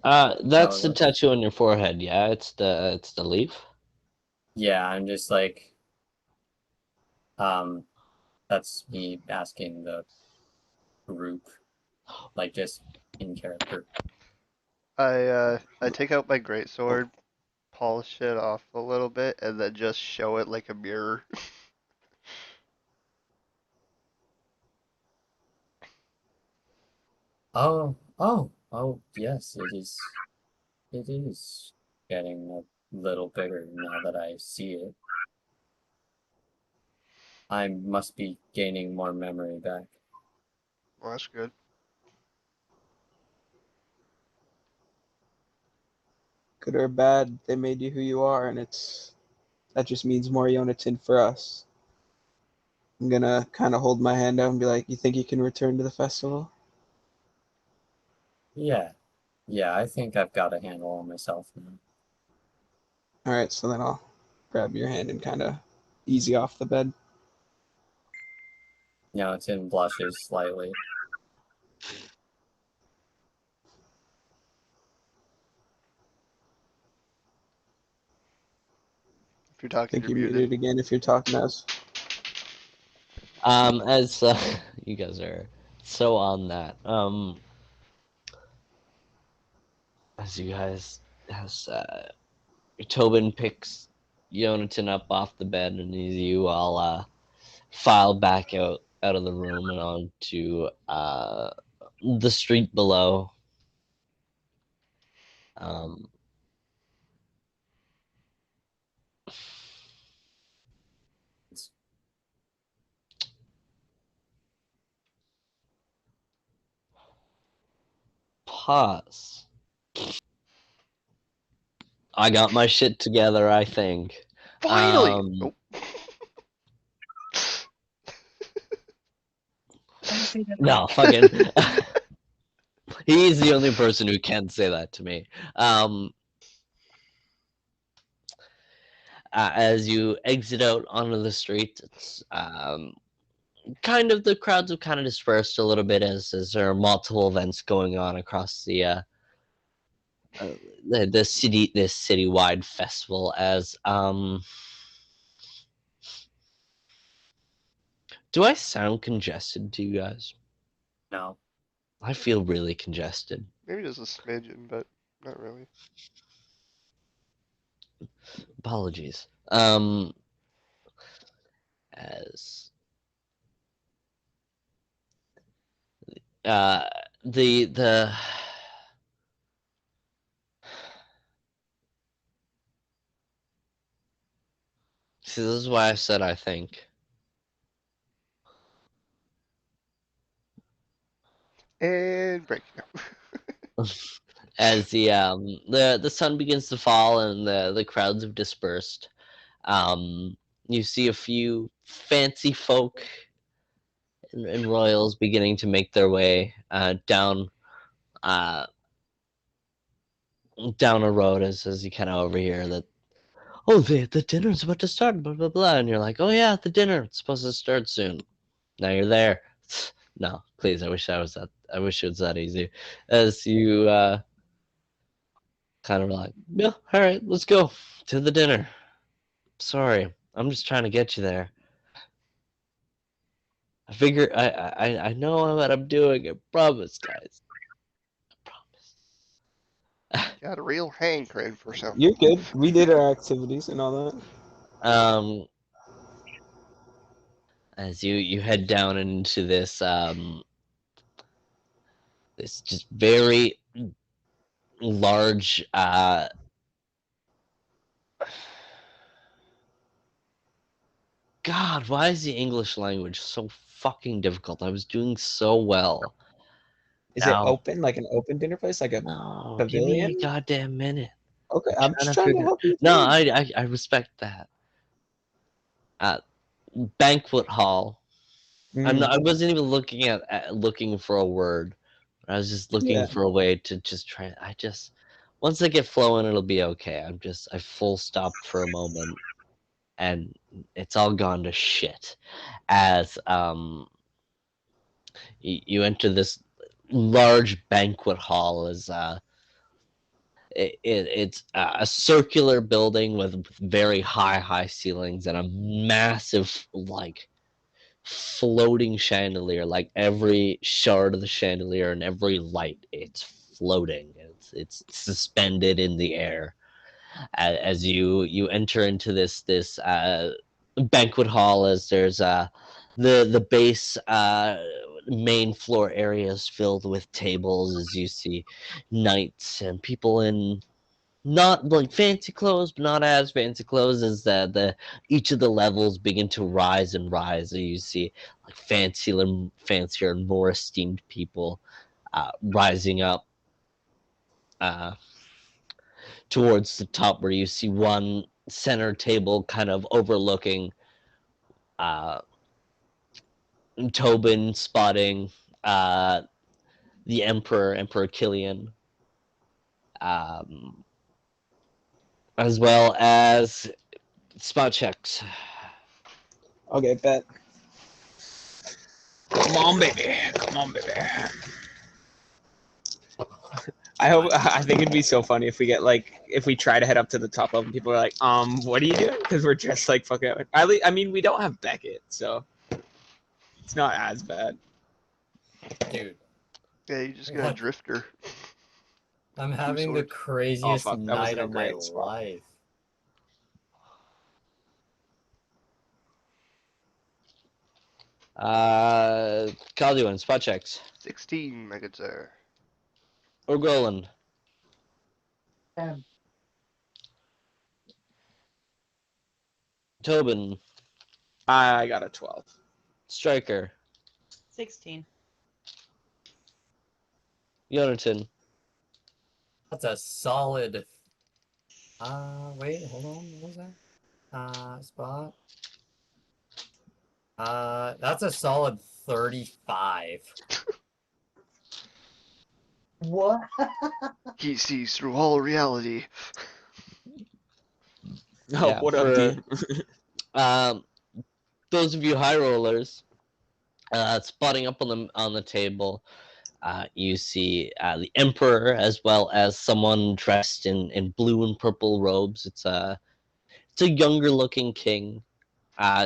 how That's it the looks? tattoo on your forehead. Yeah, it's the leaf. Yeah, I'm just like, that's me asking the group, like just in character. I take out my greatsword, polish it off a little bit, and then just show it like a mirror. Oh, yes, it is. It is getting a little bigger now that I see it. I must be gaining more memory back. Well, that's good. Good or bad, they made you who you are, and that just means more Yonatan for us. I'm gonna kind of hold my hand out and be like, "You think you can return to the festival?" Yeah, yeah, I think I've got a handle on myself now. All right, so then I'll grab your hand and kind of ease you off the bed. Now it's in blushes slightly. If you're I talking, think you're you're muted. muted again if you're talking to us. As you guys are so on that. As you guys, as Tobin picks Yonatan up off the bed, and you all file back out of the room and onto the street below. Um, Pause. I got my shit together, I think. Finally! Um, Nope. Don't say that. no, fucking. He's the only person who can say that to me. As you exit out onto the street, it's kind of the crowds have kind of dispersed a little bit as there are multiple events going on across uh, the city, this citywide festival. As do I sound congested to you guys? No. I feel really congested. Maybe just a smidgen, but not really. Apologies. As uh, the see, this is why I said I think. And break. No. As the sun begins to fall and the crowds have dispersed, you see a few fancy folk and royals beginning to make their way uh, down a road as you kind of overhear that, oh, the dinner's about to start, blah blah blah, and you're like, oh yeah, the dinner, it's supposed to start soon. Now you're there. No, please, I wish I was that. I wish it was that easy. As you kind of like, yeah, all right, let's go to the dinner. Sorry, I'm just trying to get you there. I figure I know what I'm doing. I promise, guys. I promise. Got a real hankering for some You're good. love. We did our activities and all that. As you head down into this just very large God, why is the English language so fucking difficult? I was doing so well. Is it Now, open, like an open dinner place, like a no, give me a pavilion? goddamn minute. Okay, I'm I'm trying just to trying to figure. help you No, think. I respect that. Uh, banquet hall. I Mm, wasn't even looking looking for a word. I was just looking yeah. for a way to just try. once I get flowing, it'll be okay. I full stopped for a moment, and it's all gone to shit. As you enter this large banquet hall, as it's a circular building with very high ceilings and a massive like floating chandelier. Like every shard of the chandelier and every light, it's floating. It's suspended in the air. As you enter into this banquet hall, as there's the base main floor areas filled with tables, as you see knights and people in not like fancy clothes, but not as fancy clothes, as the each of the levels begin to rise and rise. So you see like fancier and more esteemed people rising up uh, towards the top, where you see one center table kind of overlooking uh, Tobin, spotting uh, the Emperor Killian, um, as well as spot checks. Okay, bet. Come on, baby. Come on, baby. I think it'd be so funny if we get like if we try to head up to the top level and people are like, what are you doing? Because we're dressed like fucking. I mean, we don't have Beckett, so it's not as bad. Dude, Yeah, you just got a What? drifter. I'm having the swords. craziest fuck, that wasn't night a of my great spot. life. Calduin, spot checks. 16, my good sir. Or Golan. And Tobin. I got a 12. Striker. 16. Yonatan. That's a solid. Wait, hold on. What was that? Spot. That's a solid 35. what? He sees through all reality. Oh, Yeah, what up, for- D? Those of you high rollers, spotting up on the table, you see the Emperor, as well as someone dressed in blue and purple robes. It's a younger looking king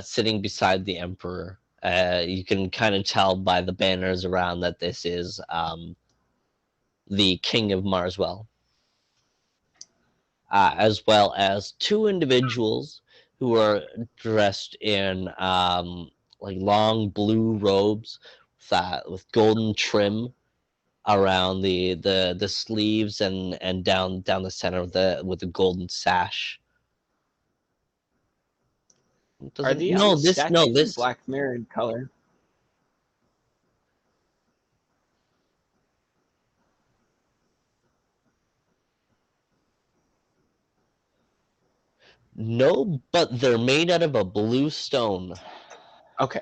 sitting beside the Emperor. You can kind of tell by the banners around that this is the King of Marswell. As well as two individuals who are dressed in like long blue robes with golden trim around the sleeves and down the center of with the golden sash. Are the statues Black Mirror in color? No, but they're made out of a blue stone. Okay.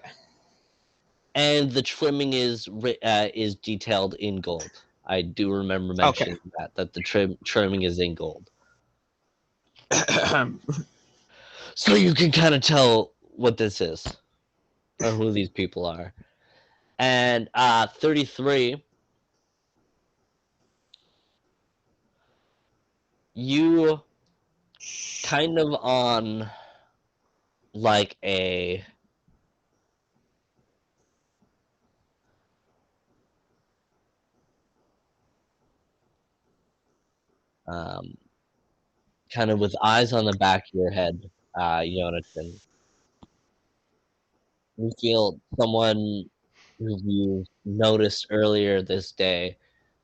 And the trimming is detailed in gold. I do remember mentioning that the trimming is in gold. So you can kind of tell what this is, or who these people are. And 33, you kind of on like a kind of with eyes on the back of your head, Jonathan. You feel someone who you noticed earlier this day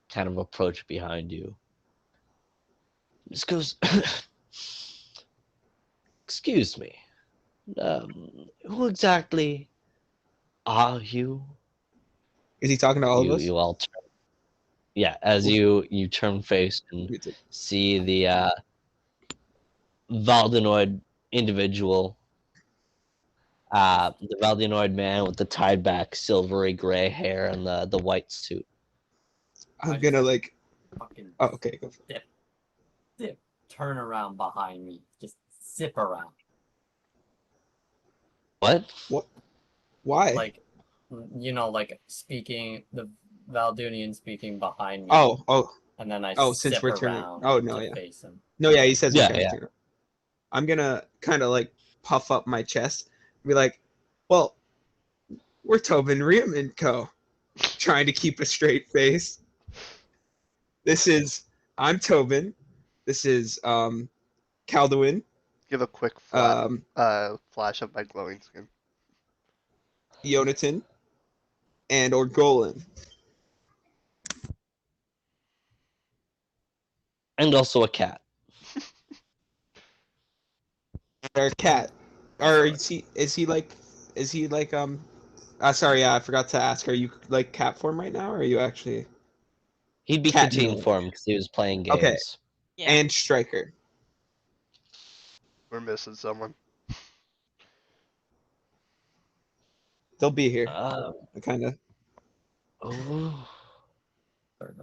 kind of approach behind you. This goes, excuse me, who exactly are you? Is he talking to all of us? You all turn, yeah, as you turn face and see the Valdenoid individual, the Valdenoid man with the tied back silvery gray hair and the white suit. I'm gonna like. Fucking Oh, okay, go for it. turn around behind me. Just zip around. What? Why? Like, like speaking, the Valdunian speaking behind me. Oh, And then I since zip we're turning. around Oh, no, to yeah. face him. No, yeah, he says Yeah, we're gonna yeah. turn. I'm gonna kind of like puff up my chest and be like, well, we're Tobin Riem and Co. Trying to keep a straight face. I'm Tobin. This is Calduin, Give a quick flash of my glowing skin. Yonatan, and Orgolan. And also a cat. Our cat. Or is he like sorry, yeah, I forgot to ask. Are you like cat form right now, or are you actually He'd be cat Katine mode? form because he was playing Okay. games. Yeah. And Striker? We're missing someone. They'll be here. Kind of. Oh, Or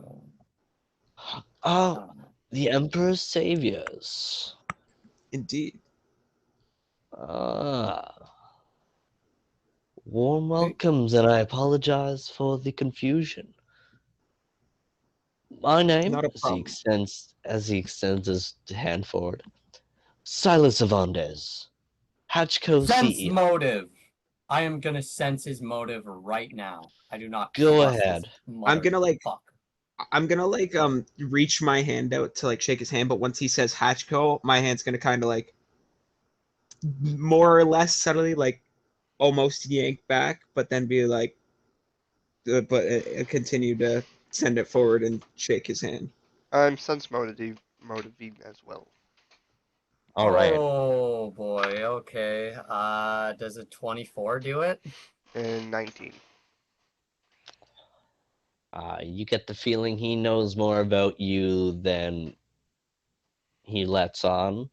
oh, the Emperor's Saviors. Indeed. Warm welcomes, and I apologize for the confusion. My name, Not a as problem. he extends his hand forward, Silas Avandes, Hatchco sense CEO. motive. I am gonna sense his motive right now. I do not Go trust ahead. This I'm gonna like fuck. I'm gonna like reach my hand out to like shake his hand, but once he says Hatchco, my hand's gonna kind of like more or less subtly like almost yank back, but then be like, continue to send it forward and shake his hand. I'm sense motive as well. All right. Oh boy. Okay. Does a 24 do it? And 19. You get the feeling he knows more about you than he lets on.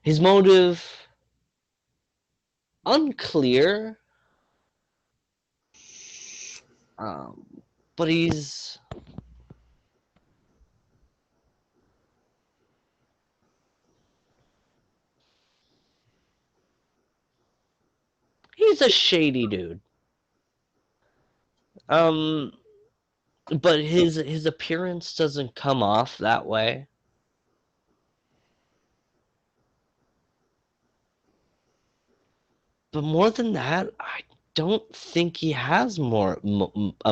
His motive unclear. But he's a shady dude. But his appearance doesn't come off that way. But more than that, I don't think he has a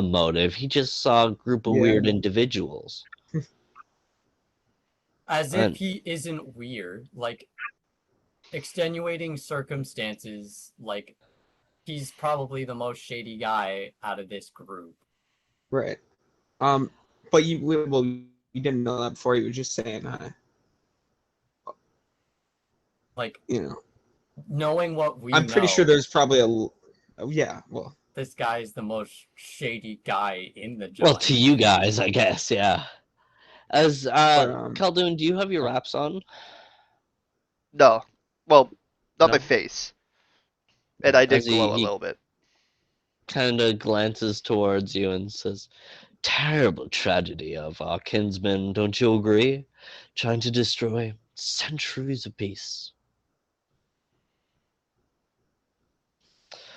motive. He just saw a group of weird individuals. As if he isn't weird. Like, extenuating circumstances, like, he's probably the most shady guy out of this group. Right. But you didn't know that before. You were just saying hi. Like, You know, knowing what I'm pretty sure there's probably well, this guy's the most shady guy in the joint. Well, to you guys, I guess, yeah. As Khaldun, do you have your wraps on? No. Well, not No? my face. And I did As glow a he little bit. kind of glances towards you and says, "Terrible tragedy of our kinsmen, don't you agree? Trying to destroy centuries of peace."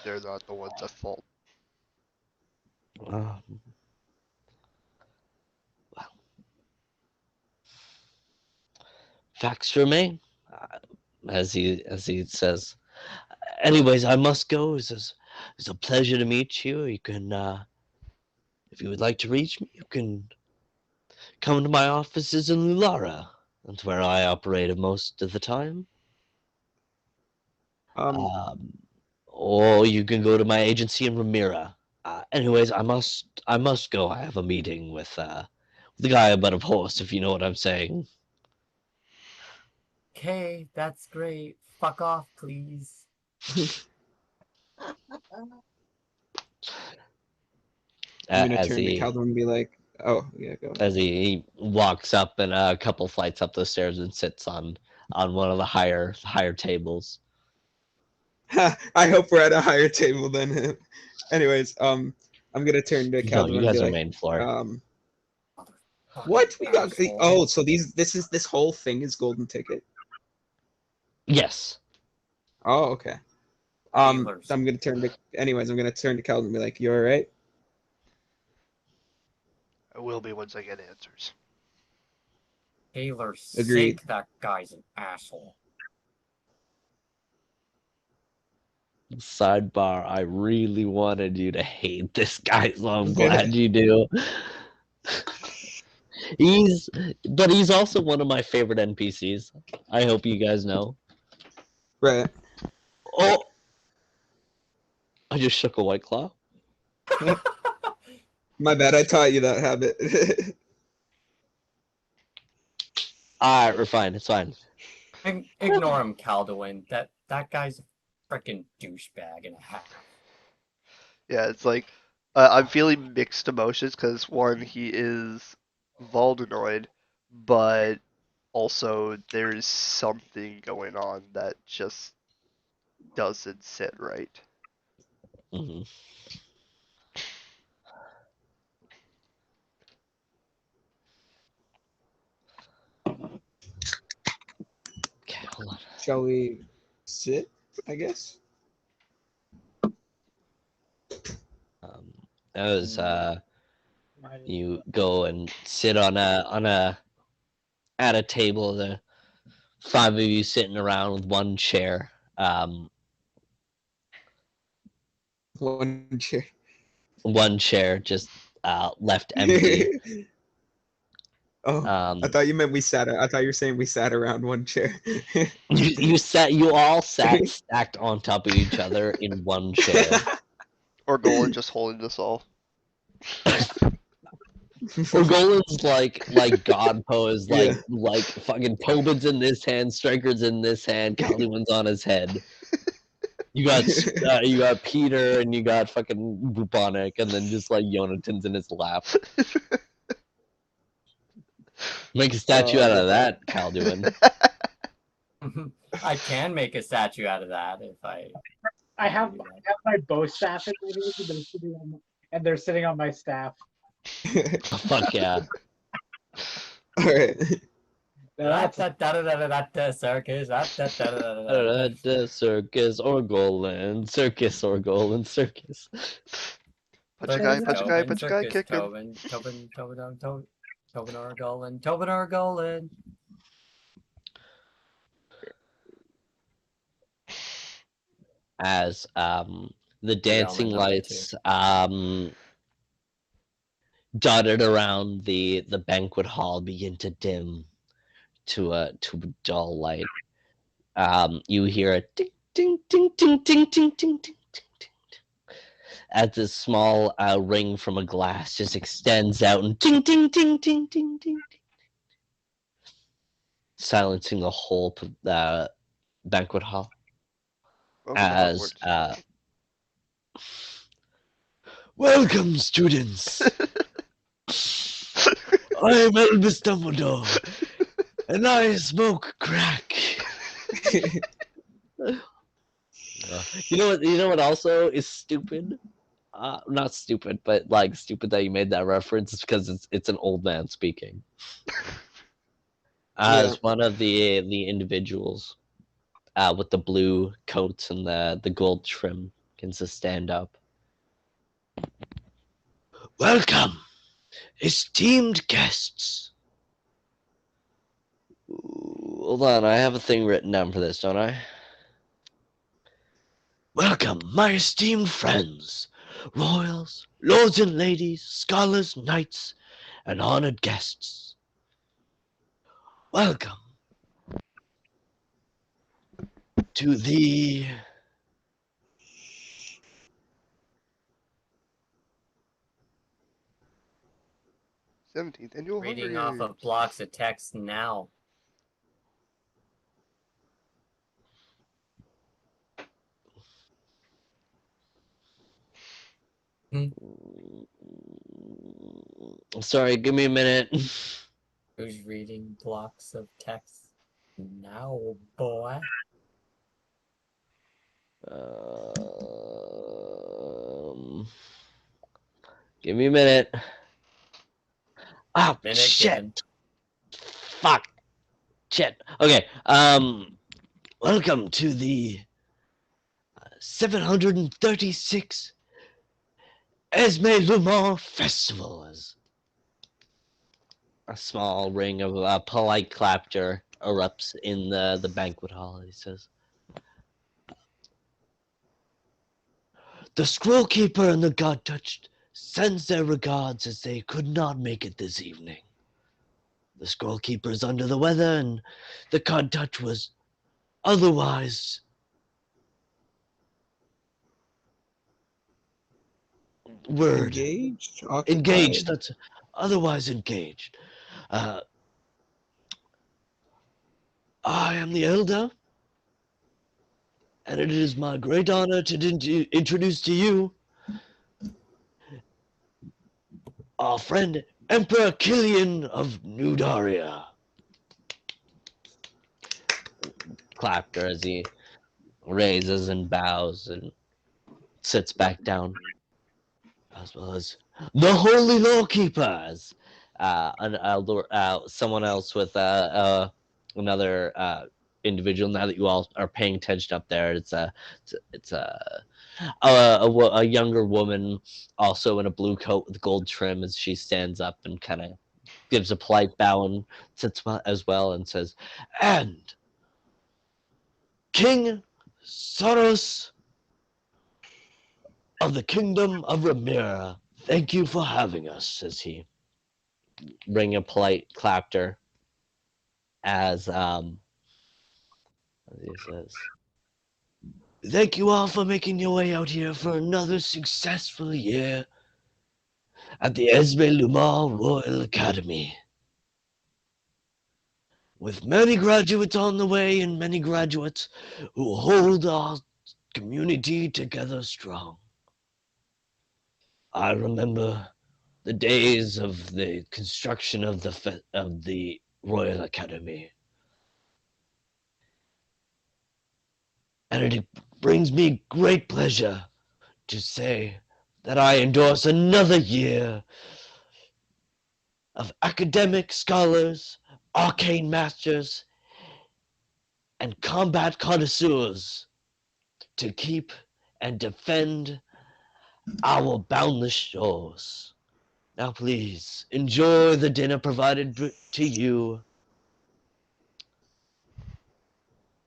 They're not the ones at fault. Well, facts remain, as he says. Anyways, I must go. It's a pleasure to meet you. You can, if you would like to reach me, you can come to my offices in Lulara. That's where I operate most of the time. Or you can go to my agency in Ramira. Anyways, I must go. I have a meeting with the guy above a horse, if you know what I'm saying. Okay, that's great. Fuck off, please. I'm gonna As turn to he Calvin and be like, "Oh yeah, go." as he walks up and a couple flights up the stairs and sits on one of the higher tables. I hope we're at a higher table than him. Anyways, I'm gonna turn to No, Calvin you and guys be are like, main floor. what we got? Asshole. Oh, so this whole thing is golden ticket. Yes. Oh, okay. Taylor's. I'm gonna turn to. Anyways, I'm gonna turn to Calvin and be like, you all right? I will be once I get answers. Taylor's Agreed. sick. That guy's an asshole. Sidebar, I really wanted you to hate this guy, so I'm glad you do. But he's also one of my favorite NPCs. I hope you guys know. Right. Oh, I just shook a White Claw. My bad. I taught you that habit. All right, we're fine. It's fine. Ignore him, Calduin. That guy's a freaking douchebag and a half. Yeah, it's like I'm feeling mixed emotions because one, he is Voldenoid, but also there's something going on that just doesn't sit right. hmm Okay, hold on. Shall we sit? I guess. That was you go and sit on a at a table. The five of you sitting around with one chair. One chair. One chair just left empty. Oh, I thought you meant we sat. I thought you were saying we sat around one chair. You all sat stacked on top of each other in one chair. Or Golan just holding us all. Or Golan's like God pose, Yeah. like fucking Tobin's in this hand, Striker's in this hand, Calduin's on his head. You got Peter and you got fucking Bubonic, and then just like Yonatan's in his lap. Make a statue out of that, Calduin. I can make a statue out of that if I have my bow staff in my hand, and they're sitting on my staff. Oh, fuck yeah. All right. That's circus. The circus or Golan, circus or Golan, circus. Punch a guy, punch a guy, punch a guy, Circus, kick him. Tobin or Golan. As the dancing number lights dotted around the banquet hall begin to dim to a dull light. You hear a ding ding ding ding ding ding ding ding ding as this small ring from a glass just extends out and ding ding ding ding ding ding, silencing the whole banquet hall. As welcome, students. I'm Albus Dumbledore, and I smoke crack. You know what also is stupid? Not stupid, but like stupid that you made that reference is because it's an old man speaking. As one of the individuals with the blue coats and the gold trim begins to stand up. Welcome, esteemed guests. Ooh, hold on, I have a thing written down for this, don't I? Welcome, my esteemed friends, royals, lords and ladies, scholars, knights, and honored guests. Welcome to the 17th annual Reading Hunger off of Games. blocks of text now. Sorry, give me a minute. Who's reading blocks of text now, boy? Um, Give me a minute. Oh, Minute shit. given. Fuck. Shit. Okay. Welcome to the 736 Esme Lumón Festival. As a small ring of polite clapter erupts in the banquet hall. He says, "The scroll keeper and the god touched sends their regards as they could not make it this evening. The scroll keeper is under the weather, and the god touch was otherwise Engaged? engaged. Occupied? That's otherwise engaged. Uh, I am the elder, and it is my great honor to introduce to you our friend Emperor Killian of New Daria." Clapter as he raises and bows and sits back down, as well as the Holy Lawkeeper, as an elder, someone else with another individual. Now that you all are paying attention up there, it's a younger woman, also in a blue coat with gold trim, as she stands up and kind of gives a polite bow and sits as well and says, "And King Soros of the Kingdom of Ramira, thank you for having us," says he, ring a polite clapter as he says, "Thank you all for making your way out here for another successful year at the Esme Lumón Royal Academy. With many graduates on the way and many graduates who hold our community together strong. I remember the days of the construction of the Royal Academy. And it brings me great pleasure to say that I endorse another year of academic scholars, arcane masters, and combat connoisseurs to keep and defend our boundless shores. Now please, enjoy the dinner provided to you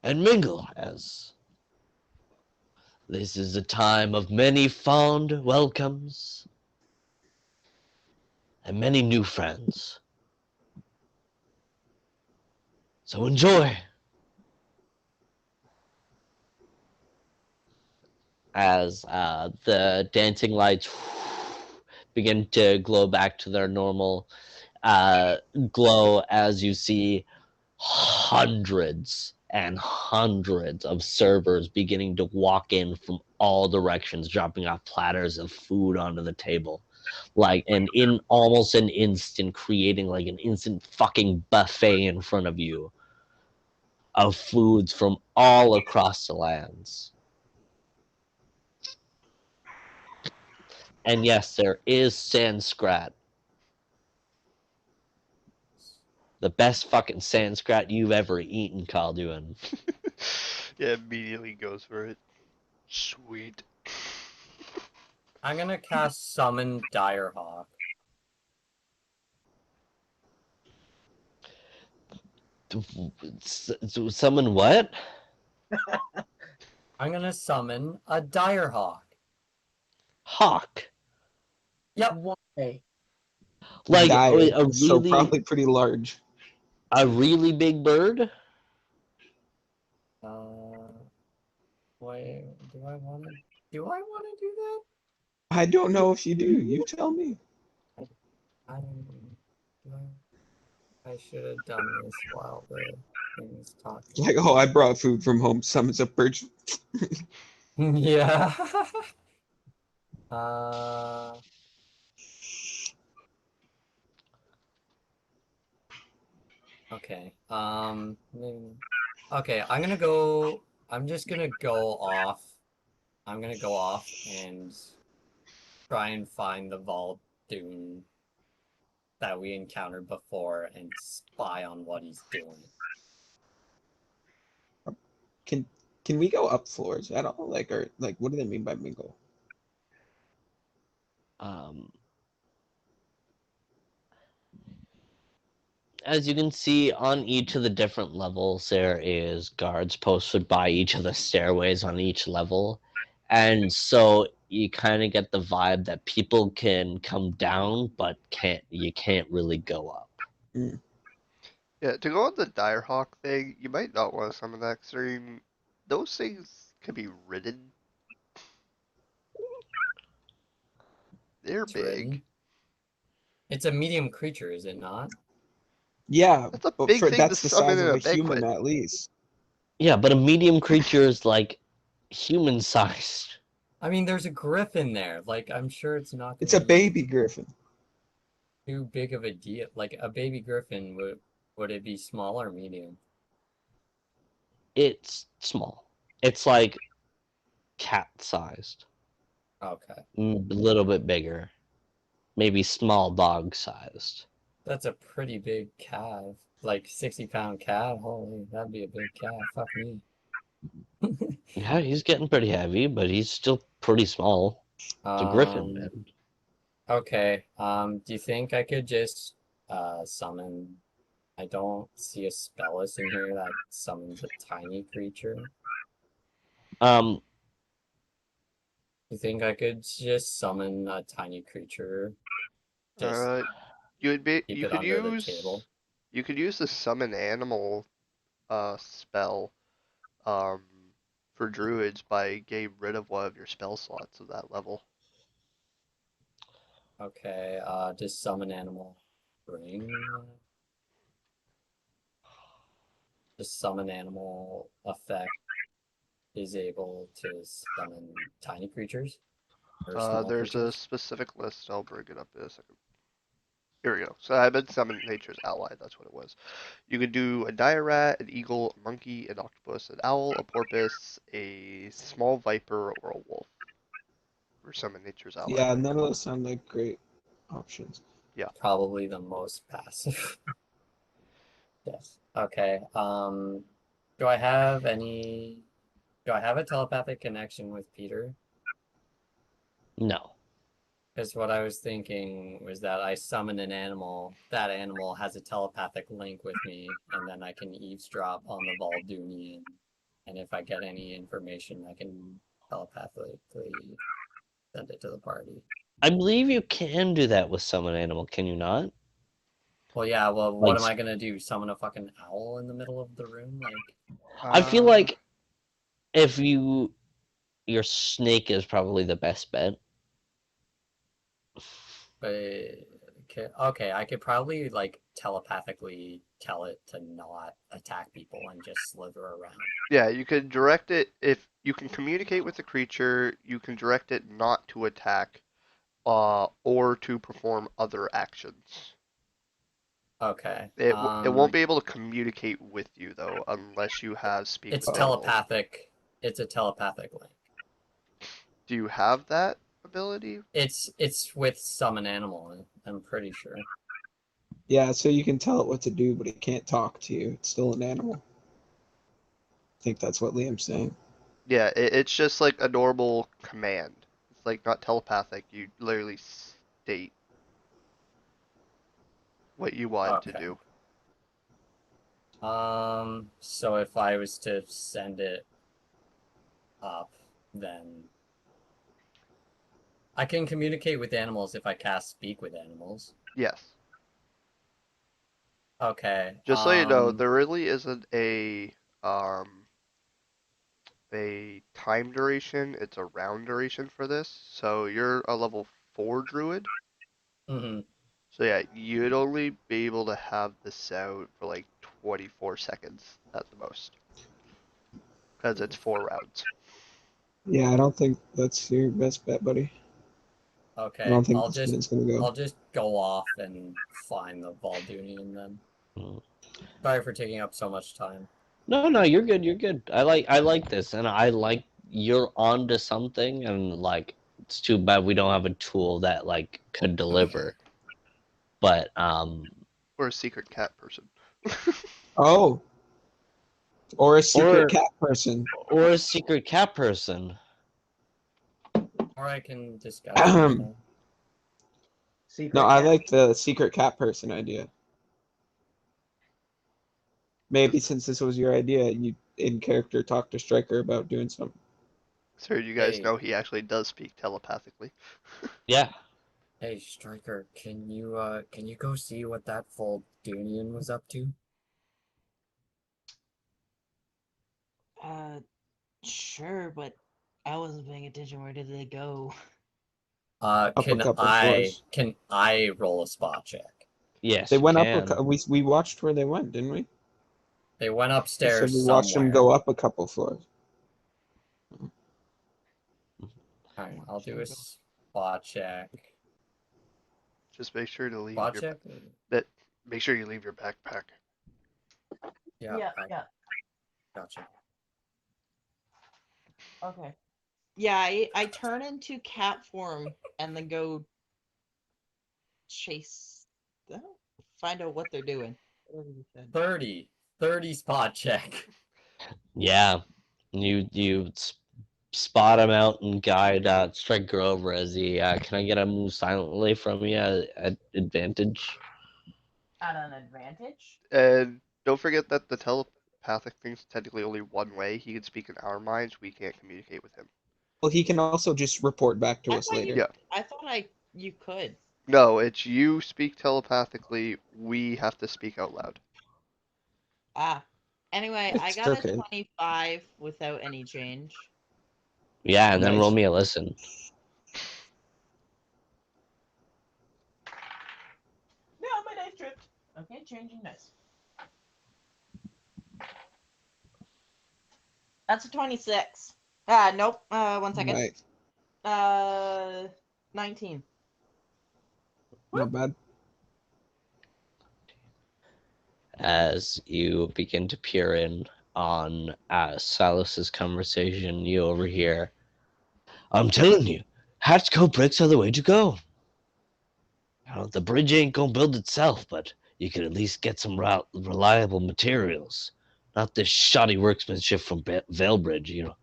and mingle, as this is a time of many fond welcomes and many new friends. So enjoy." As the dancing lights begin to glow back to their normal glow, as you see hundreds and hundreds of servers beginning to walk in from all directions, dropping off platters of food onto the table, like, and in almost an instant creating like an instant fucking buffet in front of you of foods from all across the lands. And yes, there is Sanskrit. The best fucking Sanskrit you've ever eaten, Calduin. Yeah, immediately goes for it. Sweet. I'm gonna cast Summon Direhawk. Summon what? I'm gonna summon a Direhawk. Hawk. Yep. Why? Like Diet, a so really, probably pretty large. a really big bird? Wait, do I want to do that? I don't know if you do. You tell me. I should have done this while the thing is talking. Like, oh, I brought food from home. Summons a bird. Yeah. Okay. Okay, I'm just gonna go off. I'm gonna go off and try and find the vault Dune that we encountered before and spy on what he's doing. Can we go up floors at all? Like, or like, what do they mean by mingle? As you can see, on each of the different levels, there is guards posted by each of the stairways on each level. And so you kind of get the vibe that people can come down, but you can't really go up. Yeah, to go on the Direhawk thing, you might not want to summon that extreme. Those things can be ridden. They're It's big. ridden. It's a medium creature, is it not? Yeah, That's a but big thing to that's the summon size in of a a human banquet. at least. Yeah, but a medium creature is like human sized. I mean, there's a griffin there. Like, I'm sure it's not It's going a to be baby griffin. too big of a deal. Like, a baby griffin, would it be small or medium? It's small. It's like cat sized. Okay. A little bit bigger. Maybe small dog sized. That's a pretty big calf. Like 60-pound cat. Holy, that'd be a big cat. Fuck me. Yeah, he's getting pretty heavy, but he's still pretty small. It's a griffin, man. Okay. Do you think I could just summon? I don't see a spellist in here that summons a tiny creature. Um, You think I could just summon a tiny creature? Just You would be. keep You it could under the use. table. You could use the summon animal, spell, um, for druids by getting rid of one of your spell slots of that level. Okay. Just summon animal. Bring. Just summon animal effect is able to summon tiny creatures or small There's a creatures. specific list. I'll bring it up in a second. Here we go. So I've been summon nature's ally. That's what it was. You could do a dire rat, an eagle, a monkey, an octopus, an owl, a porpoise, a small viper, or a wolf. For summon nature's ally. Yeah, none of those sound like great options. Probably the most passive. Yes. Okay. Do I have any? Do I have a telepathic connection with Peter? no. Because what I was thinking was that I summon an animal, that animal has a telepathic link with me, and then I can eavesdrop on the Valdunian. And if I get any information, I can telepathically send it to the party. I believe you can do that with summon animal, can you not? Well, yeah, well, what Like- am I gonna do? Summon a fucking owl in the middle of the room? Like, I feel like if your snake is probably the best bet. okay, I could probably like telepathically tell it to not attack people and just slither around. Yeah, you can direct it if you can communicate with the creature. You can direct it not to attack, or to perform other actions. Okay. It won't be able to communicate with you though, unless you have speak It's with animals. telepathic. It's a telepathic link. Do you have that ability? It's with summon animal. I'm pretty sure. Yeah, so you can tell it what to do, but it can't talk to you. It's still an animal. I think that's what Liam's saying. Yeah, it's just like a normal command. It's like not telepathic. You literally state what you want to Okay. do. So if I was to send it up, then I can communicate with animals if I cast speak with animals. Yes. Okay. Just so you know, there really isn't a time duration. It's a round duration for this. So you're a level 4 druid. Mm-hmm. So yeah, you'd only be able to have this out for like 24 seconds at the most. Because it's 4 rounds. Yeah, I don't think that's your best bet, buddy. I Okay. don't think I'll this just man's gonna go. I'll just go off and find the Valdunian then. Mm. Sorry for taking up so much time. No, you're good. You're good. I like this, and I like you're onto something, and like It's too bad we don't have a tool that like could deliver. But Or a secret cat person. Oh, or a secret Or- cat person. or a secret cat person. Or I can disguise myself. Secret No, I cat. like the secret cat person idea. Maybe since this was your idea, you in character talk to Striker about doing something. So you guys Hey. know he actually does speak telepathically. Yeah. Hey, Striker, can you go see what that Voldunian was up to? Sure, but I wasn't paying attention. Where did they go? a couple floors. Can I roll a spot check? Yes. They you went can. up. We watched where they went, didn't we? They went You said upstairs we watched them somewhere. go up a couple floors. Alright, I'll do a spot check. Just make sure to leave Spot your check? make sure you leave your backpack. Yeah, yeah. gotcha. Okay. Yeah, I turn into cat form and then go chase them, find out what they're doing. Whatever you said. 30 spot check. Yeah. You spot him out and guide Striker over as he. Can I get a move silently from you at advantage? At an advantage? And don't forget that the telepathic thing's technically only one way. He can speak in our minds. We can't communicate with him. Well, he can also just report back to I us thought later. you- Yeah. I thought you could. No, it's you speak telepathically. We have to speak out loud. Ah. Anyway, I It's got okay. a 25 without any change. Yeah, and then Nice. roll me a listen. No, my dice tripped. Okay, changing dice. That's a 26. Nope. 1 second. Right. 19. Not bad. As you begin to peer in on Silas's conversation, you overhear, I'm telling you, Hatchco bricks are the way to go. You know, the bridge ain't gonna build itself, but you could at least get some reliable materials. Not this shoddy workmanship from Veilbridge, you know.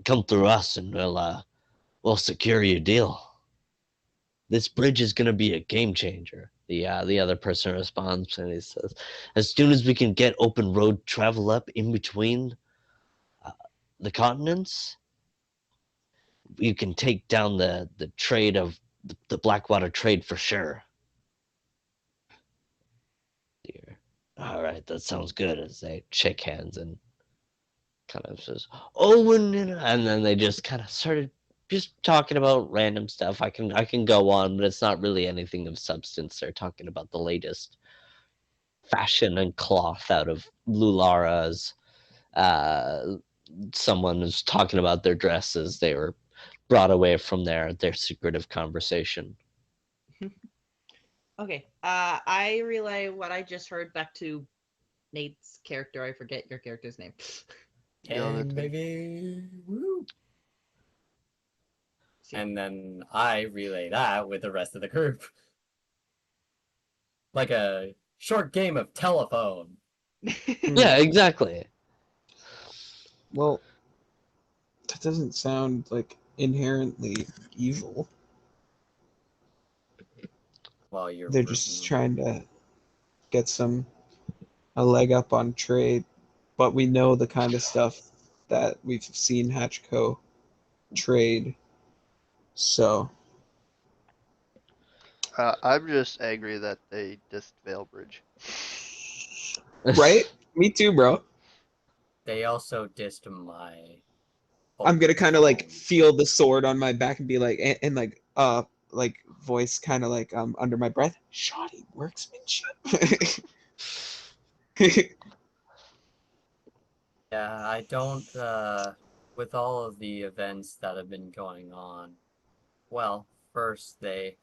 Come through us and we'll secure your deal. This bridge is gonna be a game changer. The other person responds and he says, as soon as we can get open road travel up in between the continents, you can take down the trade of the Blackwater trade for sure. Dear. All right, that sounds good. As they shake hands and kind of says, Owen, and then they just kind of started just talking about random stuff. I can go on, but it's not really anything of substance. They're talking about the latest fashion and cloth out of Lulara's. Someone was talking about their dresses. They were brought away from their secretive conversation. Okay. I relay what I just heard back to Nate's character. I forget your character's name. Yeah, And that's me. baby, woo. And then I relay that with the rest of the group. Like a short game of telephone. Yeah, exactly. Well, that doesn't sound like inherently evil. While you're They're just trying to get a leg up on trade, but we know the kind of stuff that we've seen Hatchco trade. So I'm just angry that they dissed Veilbridge. right? Me too, bro. They also dissed my. I'm gonna kind of like phone. feel the sword on my back and be like, and like voice kind of like under my breath, shoddy workmanship. Yeah, I don't. With all of the events that have been going on, well, first they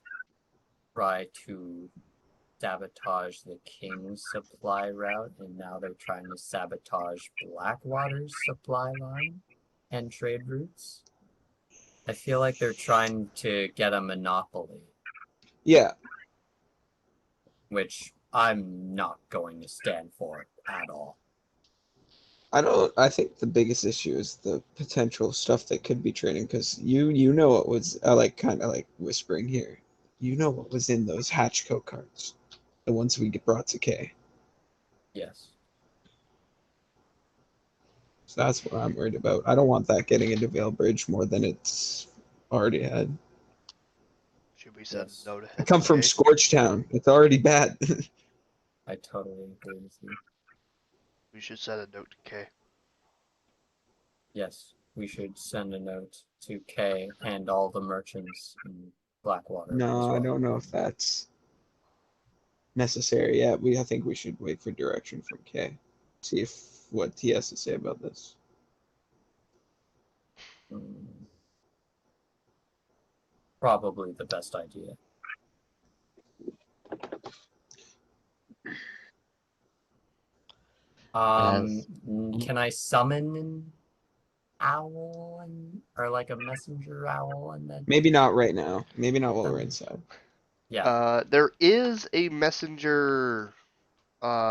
try to sabotage the King's supply route, and now they're trying to sabotage Blackwater's supply line and trade routes. I feel like they're trying to get a monopoly, Yeah, which I'm not going to stand for at all. I think the biggest issue is the potential stuff that could be trading, because you know what was kind of like whispering here. You know what was in those Hatchco cards, the ones we get brought to K. Yes. So that's what I'm worried about. I don't want that getting into Veil Bridge more than it's already had. Should we send Yes. a note I ahead come to from Kay? Scorchtown. It's already bad. I totally agree with you. We should send a note to Kay. Yes, we should send a note to Kay and all the merchants in Blackwater as No, I well. don't know if that's necessary yet. I think we should wait for direction from Kay. See what he has to say about this. Mm. Probably the best idea. As- Can I summon an owl or like a messenger owl and then Maybe not right now. Maybe not while we're Um, inside. yeah, There is a messenger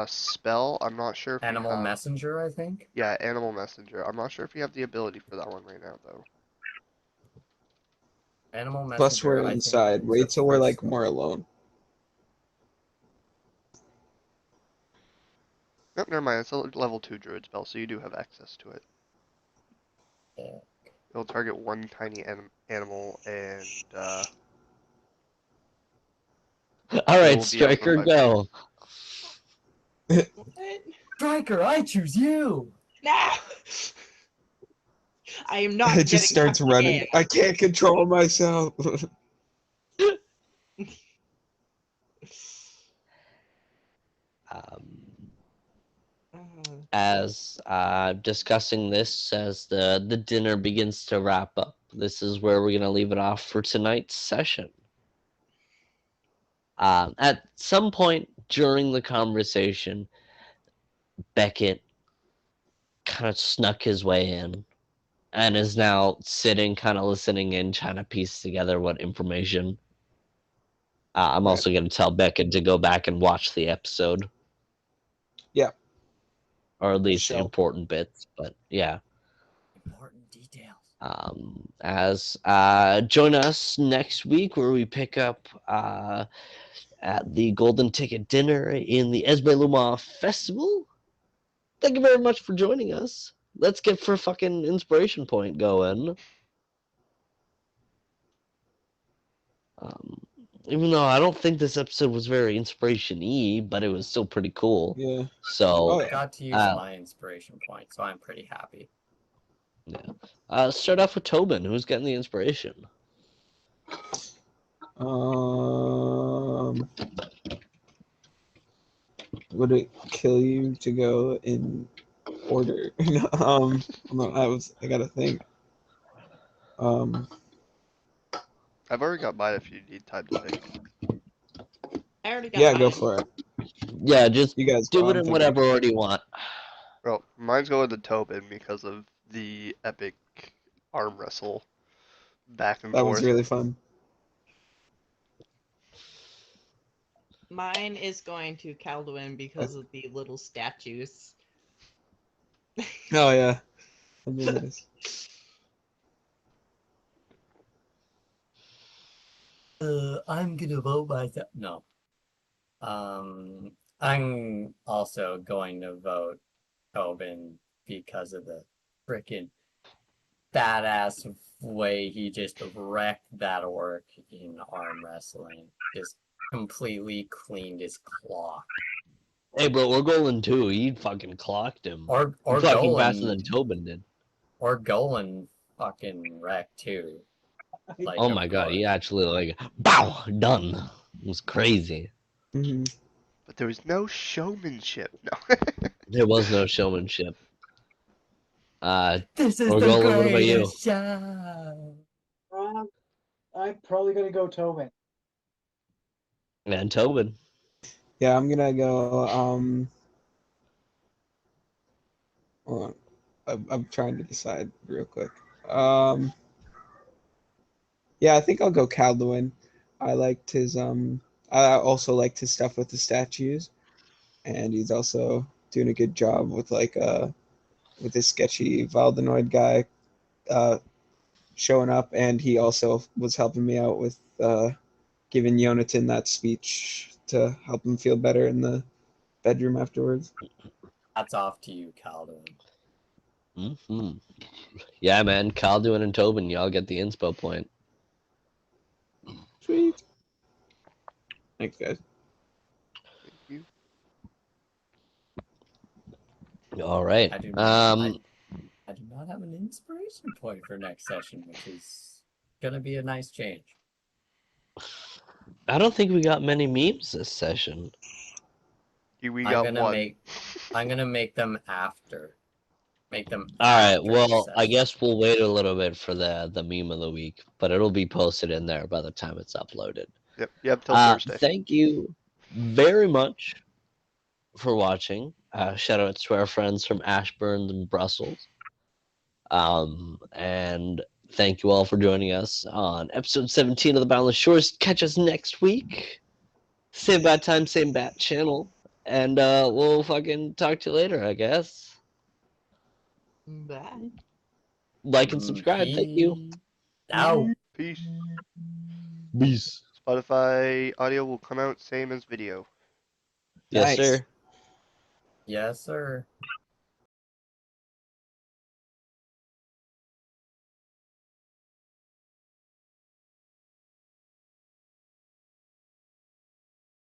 spell. I'm not sure if animal you have. messenger, I think. Yeah, animal messenger. I'm not sure if you have the ability for that one right now though. Animal messenger. Plus we're I think, inside. is Wait the till we're first like more alone. Nope, never mind. It's a level 2 druid spell, so you do have access to it. Yeah. It'll target one tiny animal, and All it right, will be up for Striker, 5 go. What? Striker, I choose you. No! I am not It just getting starts up running. again. I can't control myself. As discussing this as the dinner begins to wrap up, this is where we're gonna leave it off for tonight's session. At some point during the conversation, Beckett kind of snuck his way in and is now sitting, kind of listening in, trying to piece together what information. I'm Right. also going to tell Beckett to go back and watch the episode. Yeah. Or at least the Sure. important bits, but yeah. Important details. As join us next week where we pick up at the Golden Ticket Dinner in the Esme Lumón Festival. Thank you very much for joining us. Let's get for fucking inspiration point going. Even though I don't think this episode was very inspiration-y, but it was still pretty cool. Yeah. So, Oh, I yeah. got to use my inspiration point, so I'm pretty happy. start off with Tobin. Who's getting the inspiration? Would it kill you to go in order? Hold on, I gotta think. I've already got mine if you need time to think. I already got Yeah, mine. go for it. Yeah, just You guys do go. it I'm in thinking. whatever order you want. Well, mine's going to Tobin because of the epic arm wrestle back and That was forth. really fun. Mine is going to Calduin because of the little statues. Oh yeah. That'd be nice. I'm gonna vote myself. No. I'm also going to vote Tobin because of the freaking badass way he just wrecked that orc in arm wrestling. Just completely cleaned his clock. Hey, bro, we're going too. He fucking clocked him. Or Clocking faster than Golan, Tobin did. or Golan fucking wrecked too. Like, Oh of my god, he course. actually like, bow, done. It was crazy. Hmm. But there was no showmanship. No. There was no showmanship. This is Or the Golan, what about you? greatest show. I'm probably gonna go Tobin. And Tobin. Yeah, I'm gonna go. Hold on. I'm trying to decide real quick. Yeah, I think I'll go Calduin. I liked his I also liked his stuff with the statues, and he's also doing a good job with with this sketchy Valdenoid guy showing up, and he also was helping me out with giving Yonatan that speech to help him feel better in the bedroom afterwards. Hats off to you, Calvin. Hmm. Yeah, man. Calduin and Tobin, y'all get the inspo point. Sweet. Thanks, guys. Thank you. All right. I do not have an inspiration point for next session, which is gonna be a nice change. I don't think we got many memes this session. We I'm got gonna one. I'm gonna make them after. Make them All right. after the Well, I session. guess we'll wait a little bit for the meme of the week, but it'll be posted in there by the time it's uploaded. Yep, you have till Thursday. Thank you very much for watching. Shout out to our friends from Ashburn and Brussels. And thank you all for joining us on episode 17 of the Boundless Shores. Catch us next week. Same bad time, same bat channel. And we'll fucking talk to you later, I guess. Bye. Like and subscribe. Thank you. Ow. Peace. Peace. Spotify audio will come out same as video. Yes, Nice. sir. Yes, sir.